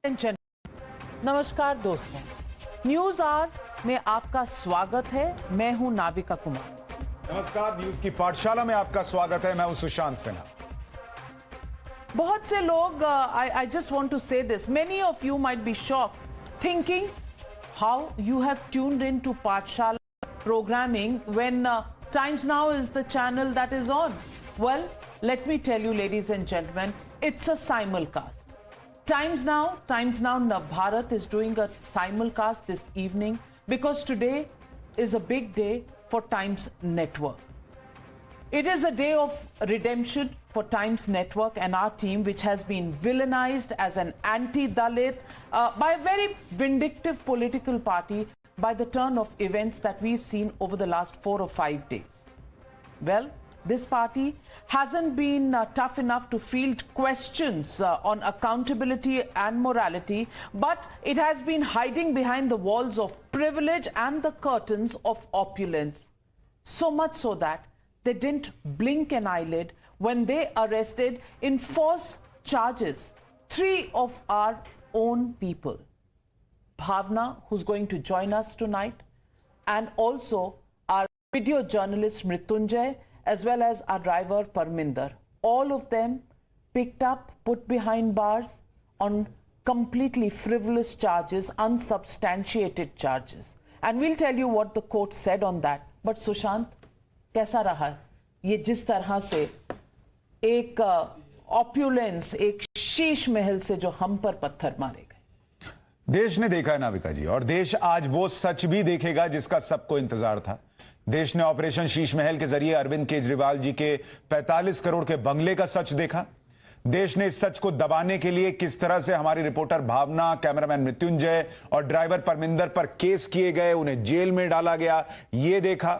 नमस्कार दोस्तों, news our में आपका स्वागत है। मैं हूं नाविका कुमार। नमस्कार, न्यूज की पाठशाला में आपका स्वागत है। मैं हूं सुशांत सिन्हा। बहुत से लोग, I just want to say this, many of you might be shocked thinking how you have tuned in to Pathshala programming when Times Now is the channel that is on. Well, let me tell you, ladies and gentlemen, it's a simulcast. Times Now Navbharat is doing a simulcast this evening because today is a big day for Times Network. It is a day of redemption for Times Network and our team, which has been villainized as an anti-Dalit by a very vindictive political party by the turn of events that we've seen over the last 4 or 5 days. Well, this party hasn't been tough enough to field questions on accountability and morality, but it has been hiding behind the walls of privilege and the curtains of opulence. So much so that they didn't blink an eyelid when they arrested in false charges 3 of our own people. Bhavna, who's going to join us tonight, and also our video journalist Mrityunjay, as well as our driver Parminder. All of them picked up, put behind bars on completely frivolous charges, unsubstantiated charges. And we'll tell you what the court said on that. But Sushant, कैसा रहा ये जिस तरह से एक opulence, एक शीश महल से जो हम पर पत्थर मारे गए? देश ने देखा है नाविका जी, और देश आज वो सच भी देखेगा जिसका सबको इंतजार था। देश ने ऑपरेशन शीश महल के जरिए अरविंद केजरीवाल जी के 45 करोड़ के बंगले का सच देखा। देश ने इस सच को दबाने के लिए किस तरह से हमारी रिपोर्टर भावना, कैमरामैन मृत्युंजय और ड्राइवर परमिंदर पर केस किए गए, उन्हें जेल में डाला गया, ये देखा।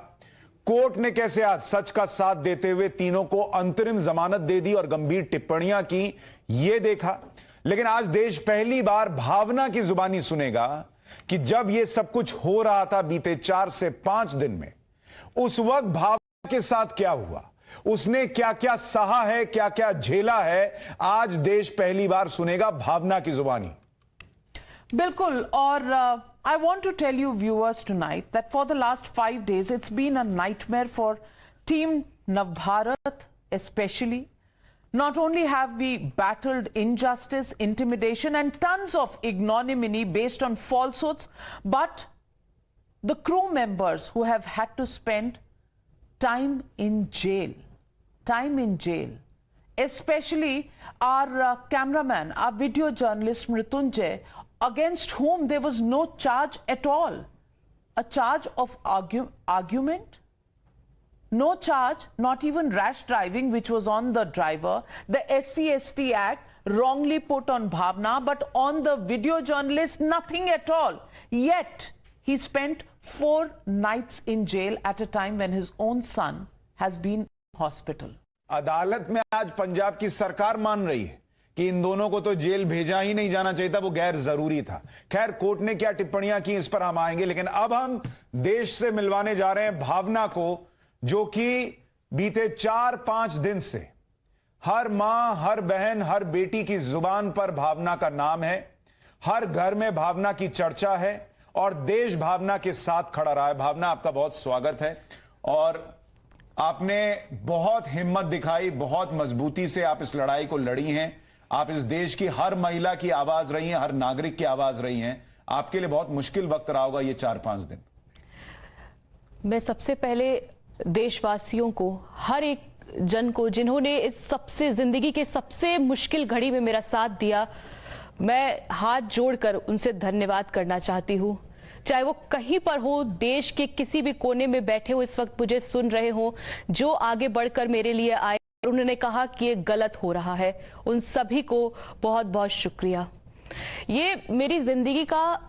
कोर्ट ने कैसे आज सच का साथ देते हुए तीनों को अंतरिम जमानत दे दी और गंभीर टिप्पणियां की, ये देखा। लेकिन आज देश पहली बार भावना की जुबानी सुनेगा कि जब यह सब कुछ हो रहा था बीते 4 से 5 दिन में, उस वक्त भावना के साथ क्या हुआ, उसने क्या क्या सहा है, क्या क्या झेला है। आज देश पहली बार सुनेगा भावना की जुबानी। बिल्कुल। और I want to tell you viewers tonight that for the last 5 days it's been a nightmare for Team Navbharat especially. Not only have we battled injustice, intimidation and tons of ignominy based on falsehoods, but the crew members who have had to spend time in jail, especially our cameraman, our video journalist Mrityunjay, against whom there was no charge at all. A charge of argument? No charge, not even rash driving, which was on the driver. The SC/ST Act wrongly put on Bhavna, but on the video journalist, nothing at all. Yet, he spent 4 nights in jail at a time when his own son has been in hospital. अदालत में आज पंजाब की सरकार मान रही है कि इन दोनों को तो जेल भेजा ही नहीं जाना चाहिए था, वो गैर जरूरी था। खैर, कोर्ट ने क्या टिप्पणियां की इस पर हम आएंगे, लेकिन अब हम देश से मिलवाने जा रहे हैं भावना को, जो कि बीते 4-5 दिन से हर मां, हर बहन, हर बेटी की जुबान पर भावना का नाम है। हर घर में भावना की चर्चा है और देश भावना के साथ खड़ा रहा है। भावना, आपका बहुत स्वागत है। और आपने बहुत हिम्मत दिखाई, बहुत मजबूती से आप इस लड़ाई को लड़ी हैं। आप इस देश की हर महिला की आवाज रही हैं, हर नागरिक की आवाज रही हैं। आपके लिए बहुत मुश्किल वक्त रहा होगा ये 4-5 दिन। मैं सबसे पहले देशवासियों को, हर एक जन को जिन्होंने इस सबसे जिंदगी के सबसे मुश्किल घड़ी में मेरा साथ दिया, मैं हाथ जोड़कर उनसे धन्यवाद करना चाहती हूं। चाहे वो कहीं पर हो, देश के किसी भी कोने में बैठे हो, इस वक्त मुझे सुन रहे हो, जो आगे बढ़कर मेरे लिए आए और उन्होंने कहा कि ये गलत हो रहा है, उन सभी को बहुत बहुत शुक्रिया। ये मेरी जिंदगी का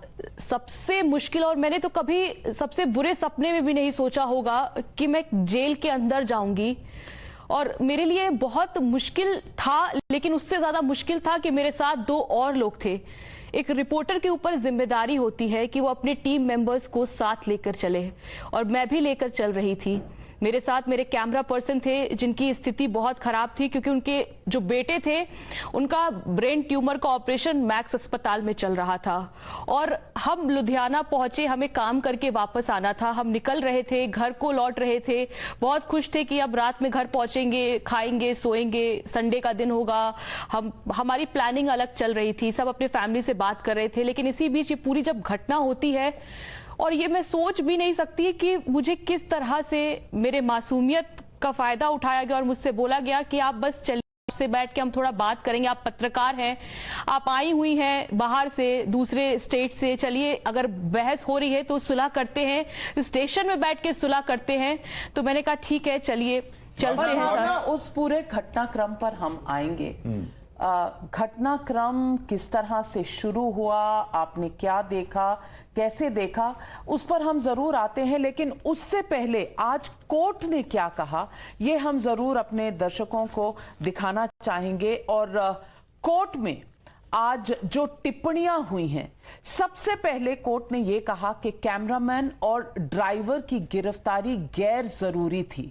सबसे मुश्किल, और मैंने तो कभी सबसे बुरे सपने में भी नहीं सोचा होगा कि मैं जेल के अंदर जाऊंगी। और मेरे लिए बहुत मुश्किल था, लेकिन उससे ज्यादा मुश्किल था कि मेरे साथ 2 और लोग थे। एक रिपोर्टर के ऊपर जिम्मेदारी होती है कि वो अपने टीम मेंबर्स को साथ लेकर चले, और मैं भी लेकर चल रही थी। मेरे साथ मेरे कैमरा पर्सन थे जिनकी स्थिति बहुत खराब थी, क्योंकि उनके जो बेटे थे उनका ब्रेन ट्यूमर का ऑपरेशन मैक्स अस्पताल में चल रहा था और हम लुधियाना पहुंचे, हमें काम करके वापस आना था। हम निकल रहे थे, घर को लौट रहे थे, बहुत खुश थे कि अब रात में घर पहुंचेंगे, खाएंगे, सोएंगे, संडे का दिन होगा। हमारी प्लानिंग अलग चल रही थी, सब अपने फैमिली से बात कर रहे थे। लेकिन इसी बीच ये पूरी जब घटना होती है, और ये मैं सोच भी नहीं सकती कि मुझे किस तरह से मेरे मासूमियत का फायदा उठाया गया और मुझसे बोला गया कि आप बस चलिए, से बैठ के हम थोड़ा बात करेंगे, आप पत्रकार हैं, आप आई हुई हैं बाहर से, दूसरे स्टेट से, चलिए अगर बहस हो रही है तो सुलह करते हैं, स्टेशन में बैठ के सुलह करते हैं। तो मैंने कहा ठीक है, चलिए चलते हैं। उस पूरे घटनाक्रम पर हम आएंगे। घटनाक्रम किस तरह से शुरू हुआ, आपने क्या देखा, कैसे देखा, उस पर हम जरूर आते हैं। लेकिन उससे पहले आज कोर्ट ने क्या कहा, ये हम जरूर अपने दर्शकों को दिखाना चाहेंगे। और कोर्ट में आज जो टिप्पणियां हुई हैं, सबसे पहले कोर्ट ने यह कहा कि कैमरामैन और ड्राइवर की गिरफ्तारी गैर जरूरी थी।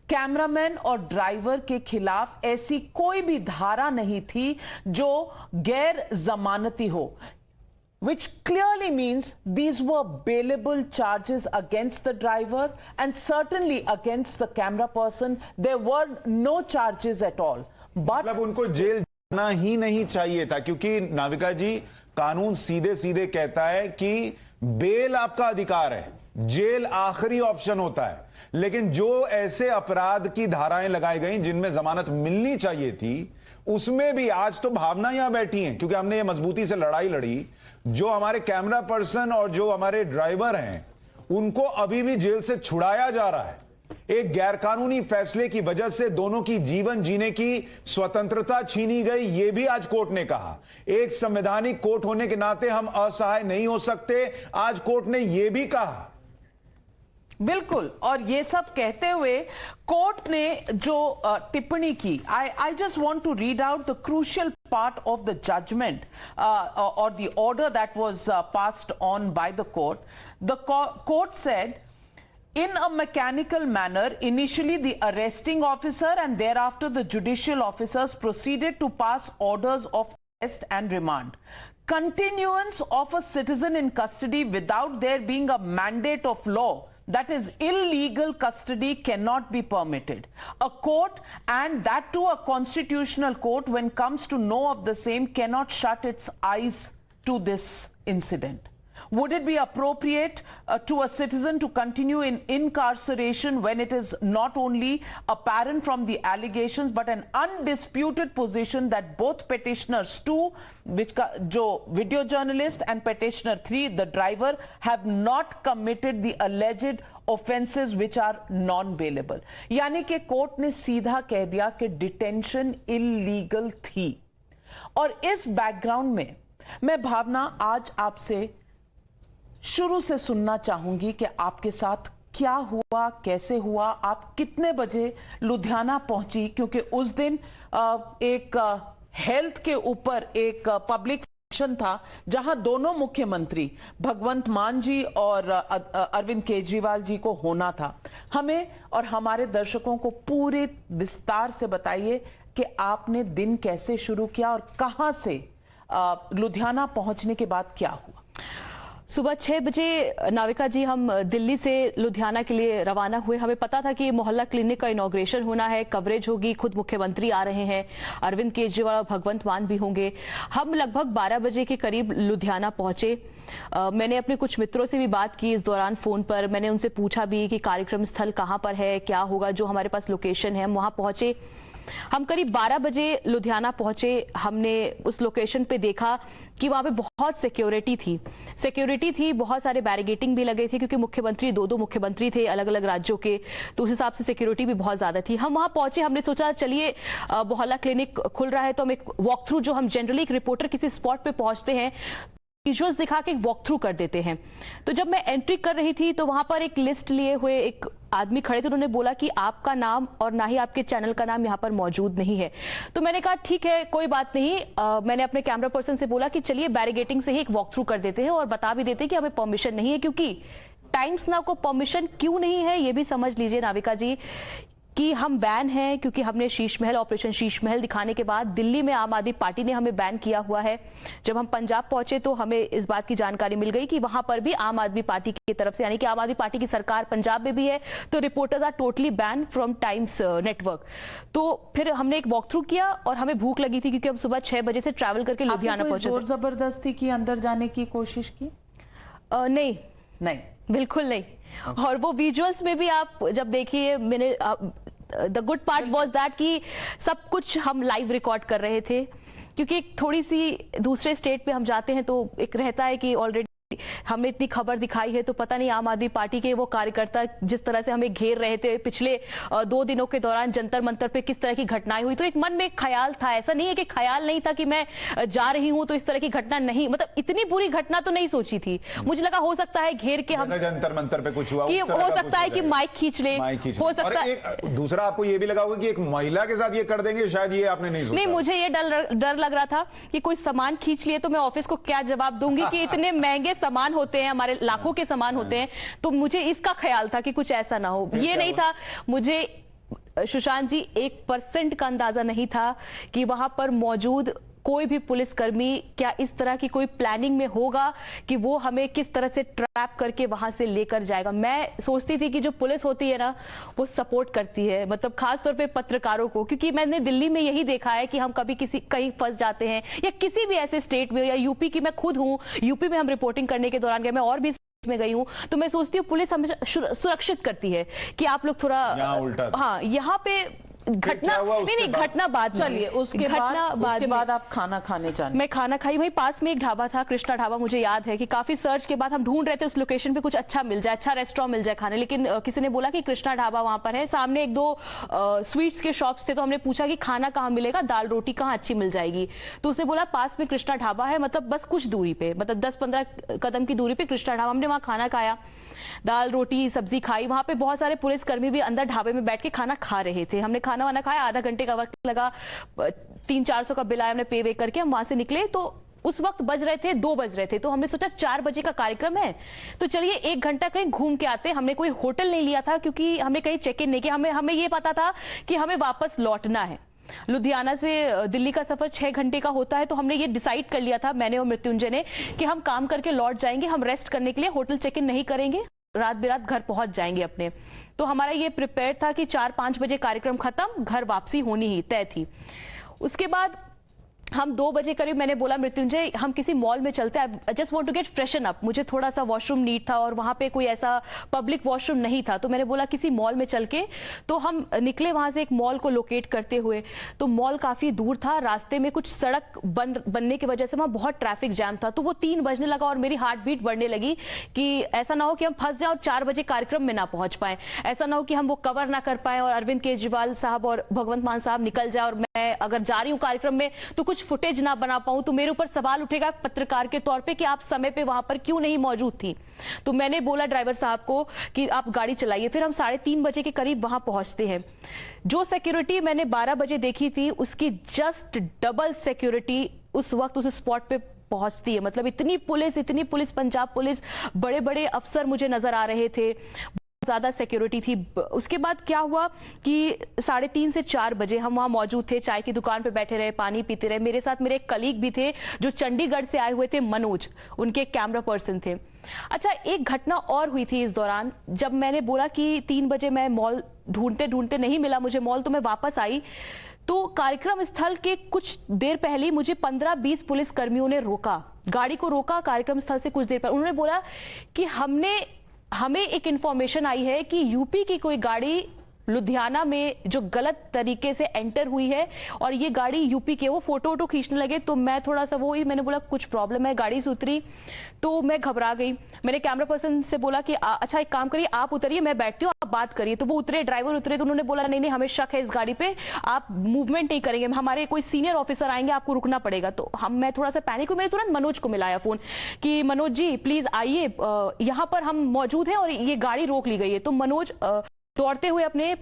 कैमरामैन और ड्राइवर के खिलाफ ऐसी कोई भी धारा नहीं थी जो गैर जमानती हो, which clearly means these were bailable charges against the driver and certainly against the camera person. There were no charges at all. But मतलब उनको जेल जाना ही नहीं चाहिए था, क्योंकि नाविका जी कानून सीधे सीधे कहता है कि बेल आपका अधिकार है, जेल आखिरी ऑप्शन होता है। लेकिन जो ऐसे अपराध की धाराएं लगाई गई जिनमें जमानत मिलनी चाहिए थी, उसमें भी आज तो भावना यहां बैठी है, क्योंकि हमने ये मजबूती से लड़ाई लड़ी। जो हमारे कैमरा पर्सन और जो हमारे ड्राइवर हैं, उनको अभी भी जेल से छुड़ाया जा रहा है। एक गैरकानूनी फैसले की वजह से दोनों की जीवन जीने की स्वतंत्रता छीनी गई, यह भी आज कोर्ट ने कहा। एक संवैधानिक कोर्ट होने के नाते हम असहाय नहीं हो सकते, आज कोर्ट ने यह भी कहा। बिल्कुल, और ये सब कहते हुए कोर्ट ने जो टिप्पणी की, I just want to read out the crucial part of the judgment or the order that was passed on by the court. The court said, in a mechanical manner, initially the arresting officer and thereafter the judicial officers proceeded to pass orders of arrest and remand. Continuance of a citizen in custody without there being a mandate of law, that is illegal custody, cannot be permitted. A court, and that too a constitutional court, when comes to know of the same, cannot shut its eyes to this incident. Would it be appropriate to a citizen to continue in incarceration when it is not only apparent from the allegations but an undisputed position that both petitioners 2, which jo video journalist, and petitioner 3, the driver, have not committed the alleged offenses which are non-bailable? यानी कि court ने सीधा कह दिया कि detention illegal थी। और इस बैकग्राउंड में मैं भावना आज आपसे शुरू से सुनना चाहूंगी कि आपके साथ क्या हुआ, कैसे हुआ, आप कितने बजे लुधियाना पहुंची, क्योंकि उस दिन एक हेल्थ के ऊपर एक पब्लिक फंक्शन था जहां दोनों मुख्यमंत्री भगवंत मान जी और अरविंद केजरीवाल जी को होना था। हमें और हमारे दर्शकों को पूरे विस्तार से बताइए कि आपने दिन कैसे शुरू किया और कहां से लुधियाना पहुंचने के बाद क्या हुआ। सुबह 6 बजे नाविका जी हम दिल्ली से लुधियाना के लिए रवाना हुए। हमें पता था कि मोहल्ला क्लिनिक का इनॉग्रेशन होना है, कवरेज होगी, खुद मुख्यमंत्री आ रहे हैं, अरविंद केजरीवाल और भगवंत मान भी होंगे। हम लगभग 12 बजे के करीब लुधियाना पहुंचे। मैंने अपने कुछ मित्रों से भी बात की इस दौरान फोन पर। मैंने उनसे पूछा भी कि कार्यक्रम स्थल कहां पर है, क्या होगा। जो हमारे पास लोकेशन है हम वहां पहुंचे। हम करीब 12 बजे लुधियाना पहुंचे। हमने उस लोकेशन पे देखा कि वहां पे बहुत सिक्योरिटी थी, बहुत सारे बैरिगेटिंग भी लगे थे, क्योंकि मुख्यमंत्री दो मुख्यमंत्री थे अलग अलग राज्यों के, तो उस हिसाब से सिक्योरिटी भी बहुत ज्यादा थी। हम वहां पहुंचे, हमने सोचा चलिए मोहल्ला क्लिनिक खुल रहा है तो हम एक वॉक थ्रू, जो हम जनरली एक रिपोर्टर किसी स्पॉट पे पहुंचते हैं विजुअल्स दिखा के एक वॉक थ्रू कर देते हैं। तो जब मैं एंट्री कर रही थी तो वहां पर एक लिस्ट लिए हुए एक आदमी खड़े थे। उन्होंने बोला कि आपका नाम और ना ही आपके चैनल का नाम यहां पर मौजूद नहीं है। तो मैंने कहा ठीक है, कोई बात नहीं। मैंने अपने कैमरा पर्सन से बोला कि चलिए बैरिगेटिंग से ही एक वॉक थ्रू कर देते हैं और बता भी देते हैं कि हमें परमिशन नहीं है, क्योंकि टाइम्स नाउ को परमिशन क्यों नहीं है ये भी समझ लीजिए नाविका जी, कि हम बैन हैं क्योंकि हमने शीश महल, ऑपरेशन शीश महल दिखाने के बाद दिल्ली में आम आदमी पार्टी ने हमें बैन किया हुआ है। जब हम पंजाब पहुंचे तो हमें इस बात की जानकारी मिल गई कि वहां पर भी आम आदमी पार्टी की तरफ से, यानी कि आम आदमी पार्टी की सरकार पंजाब में भी है, तो reporters are totally ban from Times Network. तो फिर हमने एक वॉक थ्रू किया और हमें भूख लगी थी क्योंकि हम सुबह 6 बजे से ट्रैवल करके लुधियाना पहुंचे। जोर जबरदस्ती की अंदर जाने की कोशिश की? नहीं, बिल्कुल नहीं। और वो विजुअल्स में भी आप जब देखिए, मैंने the good part was that कि सब कुछ हम लाइव रिकॉर्ड कर रहे थे, क्योंकि एक थोड़ी सी दूसरे स्टेट पे हम जाते हैं तो एक रहता है कि ऑलरेडी हमने इतनी खबर दिखाई है तो पता नहीं आम आदमी पार्टी के वो कार्यकर्ता जिस तरह से हमें घेर रहे थे पिछले 2 दिनों के दौरान जंतर मंतर पे किस तरह की घटनाएं हुई, तो एक मन में एक ख्याल था। ऐसा नहीं है कि ख्याल नहीं था कि मैं जा रही हूं तो इस तरह की घटना नहीं, मतलब इतनी बुरी घटना तो नहीं सोची थी। मुझे लगा हो सकता है घेर के हम जंतर मंतर पे कुछ हुआ, कि हो सकता है कि माइक खींच ले, हो सकता है। दूसरा आपको ये भी लगा होगा कि एक महिला के साथ ये कर देंगे, शायद ये आपने नहीं सोचा। नहीं, मुझे ये डर लग रहा था कि कोई सामान खींच लिए तो मैं ऑफिस को क्या जवाब दूंगी कि इतने महंगे सामान होते हैं, हमारे लाखों के सामान होते हैं, तो मुझे इसका ख्याल था कि कुछ ऐसा ना हो। ये नहीं था, मुझे सुशांत जी 1% का अंदाजा नहीं था कि वहां पर मौजूद कोई भी पुलिसकर्मी क्या इस तरह की कोई प्लानिंग में होगा कि वो हमें किस तरह से ट्रैप करके वहां से लेकर जाएगा। मैं सोचती थी कि जो पुलिस होती है ना, वो सपोर्ट करती है, मतलब खासतौर पे पत्रकारों को, क्योंकि मैंने दिल्ली में यही देखा है कि हम कभी कहीं फंस जाते हैं या किसी भी ऐसे स्टेट में, या यूपी की मैं खुद हूं, यूपी में हम रिपोर्टिंग करने के दौरान गए, मैं और भी में गई हूं, तो मैं सोचती हूँ पुलिस हमेशा सुरक्षित करती है कि आप लोग थोड़ा उल्टा। हाँ, यहाँ पे घटना नहीं, घटना बाद, चलिए उसके बाद आप खाना खाने जाने। मैं खाना खाई, वहीं पास में एक ढाबा था, कृष्णा ढाबा। मुझे याद है कि काफी सर्च के बाद हम ढूंढ रहे थे उस लोकेशन पे कुछ अच्छा मिल जाए, अच्छा रेस्टोरेंट मिल जाए खाने, लेकिन किसी ने बोला कि कृष्णा ढाबा वहां पर है। सामने 1-2 स्वीट्स के शॉप्स थे, तो हमने पूछा कि खाना कहाँ मिलेगा, दाल रोटी कहाँ अच्छी मिल जाएगी, तो उसने बोला पास में कृष्णा ढाबा है, मतलब बस कुछ दूरी पे, मतलब 10-15 कदम की दूरी पे कृष्णा ढाबा। हमने वहां खाना खाया, दाल रोटी सब्जी खाई। वहां पे बहुत सारे पुलिसकर्मी भी अंदर ढाबे में बैठ के खाना खा रहे थे। हमने खाना वाना खाया, आधा घंटे का वक्त लगा, 300-400 का बिल आया, हमने पे वे करके हम वहां से निकले। तो उस वक्त बज रहे थे 2 बज रहे थे, तो हमने सोचा 4 बजे का कार्यक्रम है तो चलिए 1 घंटा कहीं घूम के आते। हमने कोई होटल नहीं लिया था क्योंकि हमने कहीं चेक इन नहीं किया, हमें ये पता था कि हमें वापस लौटना है। लुधियाना से दिल्ली का सफर 6 घंटे का होता है, तो हमने ये डिसाइड कर लिया था, मैंने और मृत्युंजय ने, कि हम काम करके लौट जाएंगे, हम रेस्ट करने के लिए होटल चेक इन नहीं करेंगे, रात बिरात घर पहुंच जाएंगे अपने। तो हमारा ये प्रिपेयर था कि 4-5 बजे कार्यक्रम खत्म, घर वापसी होनी ही तय थी। उसके बाद हम 2 बजे करीब मैंने बोला मृत्युंजय हम किसी मॉल में चलते हैं, I just want to get freshen up, मुझे थोड़ा सा वॉशरूम नीड था और वहां पे कोई ऐसा पब्लिक वॉशरूम नहीं था, तो मैंने बोला किसी मॉल में चल के। तो हम निकले वहां से एक मॉल को लोकेट करते हुए, तो मॉल काफी दूर था, रास्ते में कुछ सड़क बनने की वजह से वहां बहुत ट्रैफिक जैम था। तो वो 3 बजने लगा और मेरी हार्ट बीट बढ़ने लगी कि ऐसा ना हो कि हम फंस जाए और 4 बजे कार्यक्रम में ना पहुंच पाए, ऐसा ना हो कि हम वो कवर ना कर पाए और अरविंद केजरीवाल साहब और भगवंत मान साहब निकल जाए और मैं अगर जा रही हूं कार्यक्रम में तो कुछ फुटेज ना बना पाऊं, तो मेरे ऊपर सवाल उठेगा पत्रकार के तौर पे कि आप समय पे वहां पर क्यों नहीं मौजूद थी। तो मैंने बोला ड्राइवर साहब को कि आप गाड़ी चलाइए। फिर हम 3:30 बजे के करीब वहां पहुंचते हैं। जो सिक्योरिटी मैंने 12 बजे देखी थी उसकी जस्ट डबल सिक्योरिटी उस वक्त उस स्पॉट पे पहुंचती है, मतलब इतनी पुलिस, पंजाब पुलिस, बड़े बड़े अफसर मुझे नजर आ रहे थे, ज्यादा सिक्योरिटी थी। उसके बाद क्या हुआ कि 3:30 से 4 बजे हम वहां मौजूद थे, चाय की दुकान पे बैठे रहे, पानी पीते रहे। मेरे साथ मेरे एक कलीग भी थे जो चंडीगढ़ से आए हुए थे, मनोज, उनके कैमरा पर्सन थे। अच्छा, एक घटना और हुई थी इस दौरान, जब मैंने बोला कि 3 बजे मैं मॉल ढूंढते ढूंढते नहीं मिला मुझे मॉल, तो मैं वापस आई, तो कार्यक्रम स्थल के कुछ देर पहले मुझे 15-20 पुलिस कर्मियों ने रोका, गाड़ी को रोका कार्यक्रम स्थल से कुछ देर पहले। उन्होंने बोला कि हमें एक इंफॉर्मेशन आई है कि यूपी की कोई गाड़ी लुधियाना में जो गलत तरीके से एंटर हुई है और ये गाड़ी यूपी के, वो फोटो खींचने लगे। तो मैं थोड़ा सा मैंने बोला कुछ प्रॉब्लम है, गाड़ी से उतरी तो मैं घबरा गई। मैंने कैमरा पर्सन से बोला कि अच्छा एक काम करिए, आप उतरिए, मैं बैठती हूँ, आप बात करिए। तो वो उतरे, ड्राइवर उतरे, तो उन्होंने बोला नहीं हमें शक है इस गाड़ी पे, आप मूवमेंट नहीं करेंगे, हमारे कोई सीनियर ऑफिसर आएंगे, आपको रुकना पड़ेगा। तो मैं थोड़ा सा पैनिक हुई, मैंने तुरंत मनोज को मिलाया फोन कि मनोज जी प्लीज आइए, यहाँ पर हम मौजूद हैं और ये गाड़ी रोक ली गई है। तो मनोज दौड़ते हुए अपने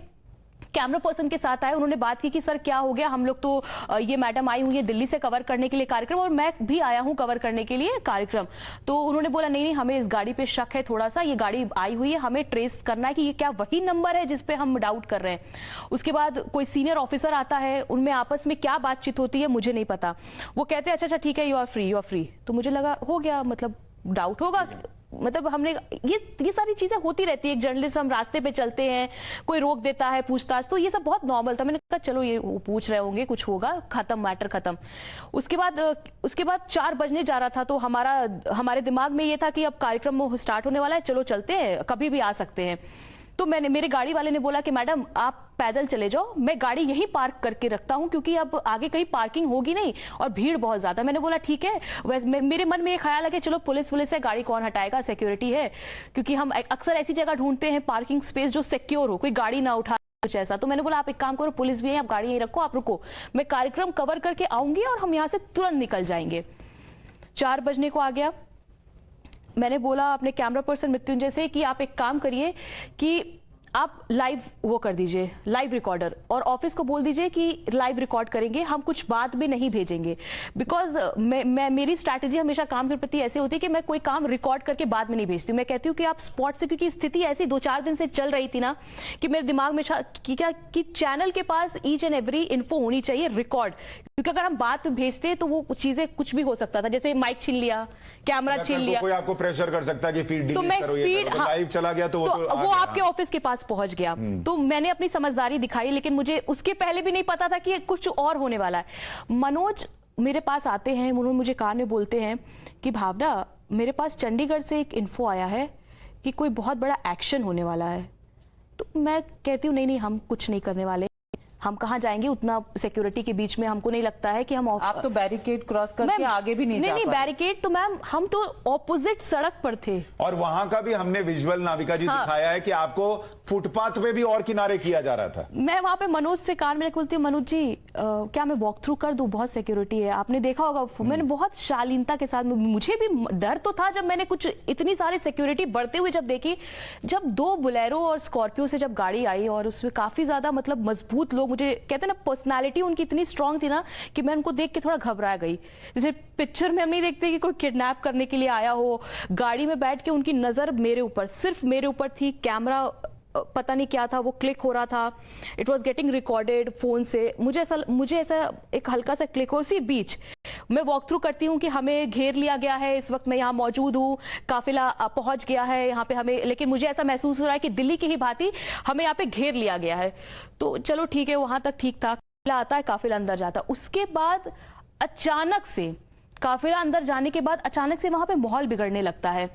कैमरा पर्सन के साथ आए, उन्होंने बात की कि सर क्या हो गया, हम लोग तो ये मैडम आई हुई है दिल्ली से कवर करने के लिए कार्यक्रम और मैं भी आया हूं कवर करने के लिए कार्यक्रम। तो उन्होंने बोला नहीं नहीं हमें इस गाड़ी पे शक है थोड़ा सा, ये गाड़ी आई हुई है, हमें ट्रेस करना है कि ये क्या वही नंबर है जिस पे हम डाउट कर रहे हैं। उसके बाद कोई सीनियर ऑफिसर आता है, उनमें आपस में क्या बातचीत होती है मुझे नहीं पता। वो कहते हैं अच्छा ठीक है यू आर फ्री। तो मुझे लगा हो गया, मतलब डाउट होगा, मतलब हमने ये सारी चीजें होती रहती है। एक जर्नलिस्ट, हम रास्ते पे चलते हैं, कोई रोक देता है, पूछताछ, तो ये सब बहुत नॉर्मल था। मैंने कहा चलो ये पूछ रहे होंगे, कुछ होगा, खत्म मैटर खत्म। उसके बाद 4 बजने जा रहा था, तो हमारे दिमाग में ये था कि अब कार्यक्रम स्टार्ट होने वाला है, चलो चलते हैं, कभी भी आ सकते हैं। तो मेरे गाड़ी वाले ने बोला कि मैडम आप पैदल चले जाओ, मैं गाड़ी यहीं पार्क करके रखता हूं क्योंकि अब आगे कहीं पार्किंग होगी नहीं और भीड़ बहुत ज्यादा। मैंने बोला ठीक है। मेरे मन में ये ख्याल है कि चलो पुलिस है, गाड़ी कौन हटाएगा, सिक्योरिटी है, क्योंकि हम अक्सर ऐसी जगह ढूंढते हैं पार्किंग स्पेस जो सिक्योर हो, कोई गाड़ी ना उठा कुछ ऐसा। तो मैंने बोला आप एक काम करो, पुलिस भी है, आप गाड़ी यहीं रखो, आप रुको, मैं कार्यक्रम कवर करके आऊंगी और हम यहां से तुरंत निकल जाएंगे। 4 बजने को आ गया। मैंने बोला अपने कैमरा पर्सन मृत्युंजय से कि आप एक काम करिए कि आप लाइव वो कर दीजिए, लाइव रिकॉर्डर, और ऑफिस को बोल दीजिए कि लाइव रिकॉर्ड करेंगे, हम कुछ बाद में नहीं भेजेंगे। बिकॉज मेरी स्ट्रैटेजी हमेशा काम के प्रति ऐसे होती है कि मैं कोई काम रिकॉर्ड करके बाद में नहीं भेजती हूँ। मैं कहती हूँ कि आप स्पॉट से, क्योंकि स्थिति ऐसी 2-4 दिन से चल रही थी ना कि मेरे दिमाग में कि चैनल के पास ईच एंड एवरी इन्फो होनी चाहिए रिकॉर्ड, क्योंकि अगर हम बाद में भेजते हैं तो वो चीजें कुछ भी हो सकता था, जैसे माइक छीन लिया, कैमरा छीन लिया, कोई आपको प्रेशर कर सकता है कि फीड तो मैं फीड लाइव चला गया तो वो आपके ऑफिस के पास पहुंच गया। तो मैंने अपनी समझदारी दिखाई, लेकिन मुझे उसके पहले भी नहीं पता था कि कुछ और होने वाला है। मनोज मेरे पास आते हैं, उन्होंने मुझे कान में बोलते हैं कि भावना मेरे पास चंडीगढ़ से एक इन्फो आया है कि कोई बहुत बड़ा एक्शन होने वाला है। तो मैं कहती हूँ नहीं हम कुछ नहीं करने वाले, हम कहां जाएंगे, उतना सिक्योरिटी के बीच में हमको नहीं लगता है कि हम आप तो बैरिकेड क्रॉस करके आगे भी नहीं जा पाते। बैरिकेड तो मैम हम तो ऑपोजिट सड़क पर थे। और वहां का भी हमने विजुअल नाविका जी दिखाया है कि आपको फुटपाथ पे भी और किनारे किया जा रहा था। मैं वहां पे मनोज से कान में बोलती हूँ, मनोज जी क्या मैं वॉक थ्रू कर दूं, बहुत सिक्योरिटी है, आपने देखा होगा। मैंने बहुत शालीनता के साथ, मुझे भी डर तो था जब मैंने कुछ इतनी सारी सिक्योरिटी बढ़ते हुए जब देखी, जब 2 बोलेरो और स्कॉर्पियो से जब गाड़ी आई और उसमें काफी ज्यादा मतलब मजबूत लोग, मुझे कहते हैं ना पर्सनालिटी उनकी इतनी स्ट्रांग थी ना कि मैं उनको देख के थोड़ा घबरा गई। जैसे पिक्चर में हम नहीं देखते कि कोई किडनैप करने के लिए आया हो। गाड़ी में बैठ के उनकी नजर मेरे ऊपर, सिर्फ मेरे ऊपर थी, कैमरा पता नहीं क्या था वो क्लिक हो रहा था, it was getting recorded phone से। मुझे ऐसा एक हल्का सा क्लिक हो, उसी बीच मैं वॉक थ्रू करती हूँ कि हमें घेर लिया गया है, इस वक्त मैं यहाँ मौजूद हूँ, काफिला पहुंच गया है यहाँ पे हमें, लेकिन मुझे ऐसा महसूस हो रहा है कि दिल्ली की ही भांति हमें यहाँ पे घेर लिया गया है। तो चलो ठीक है, वहां तक ठीक था, काफिला आता है, काफिला अंदर जाता है। उसके बाद अचानक से काफिला अंदर जाने के बाद अचानक से वहां पे माहौल बिगड़ने लगता है।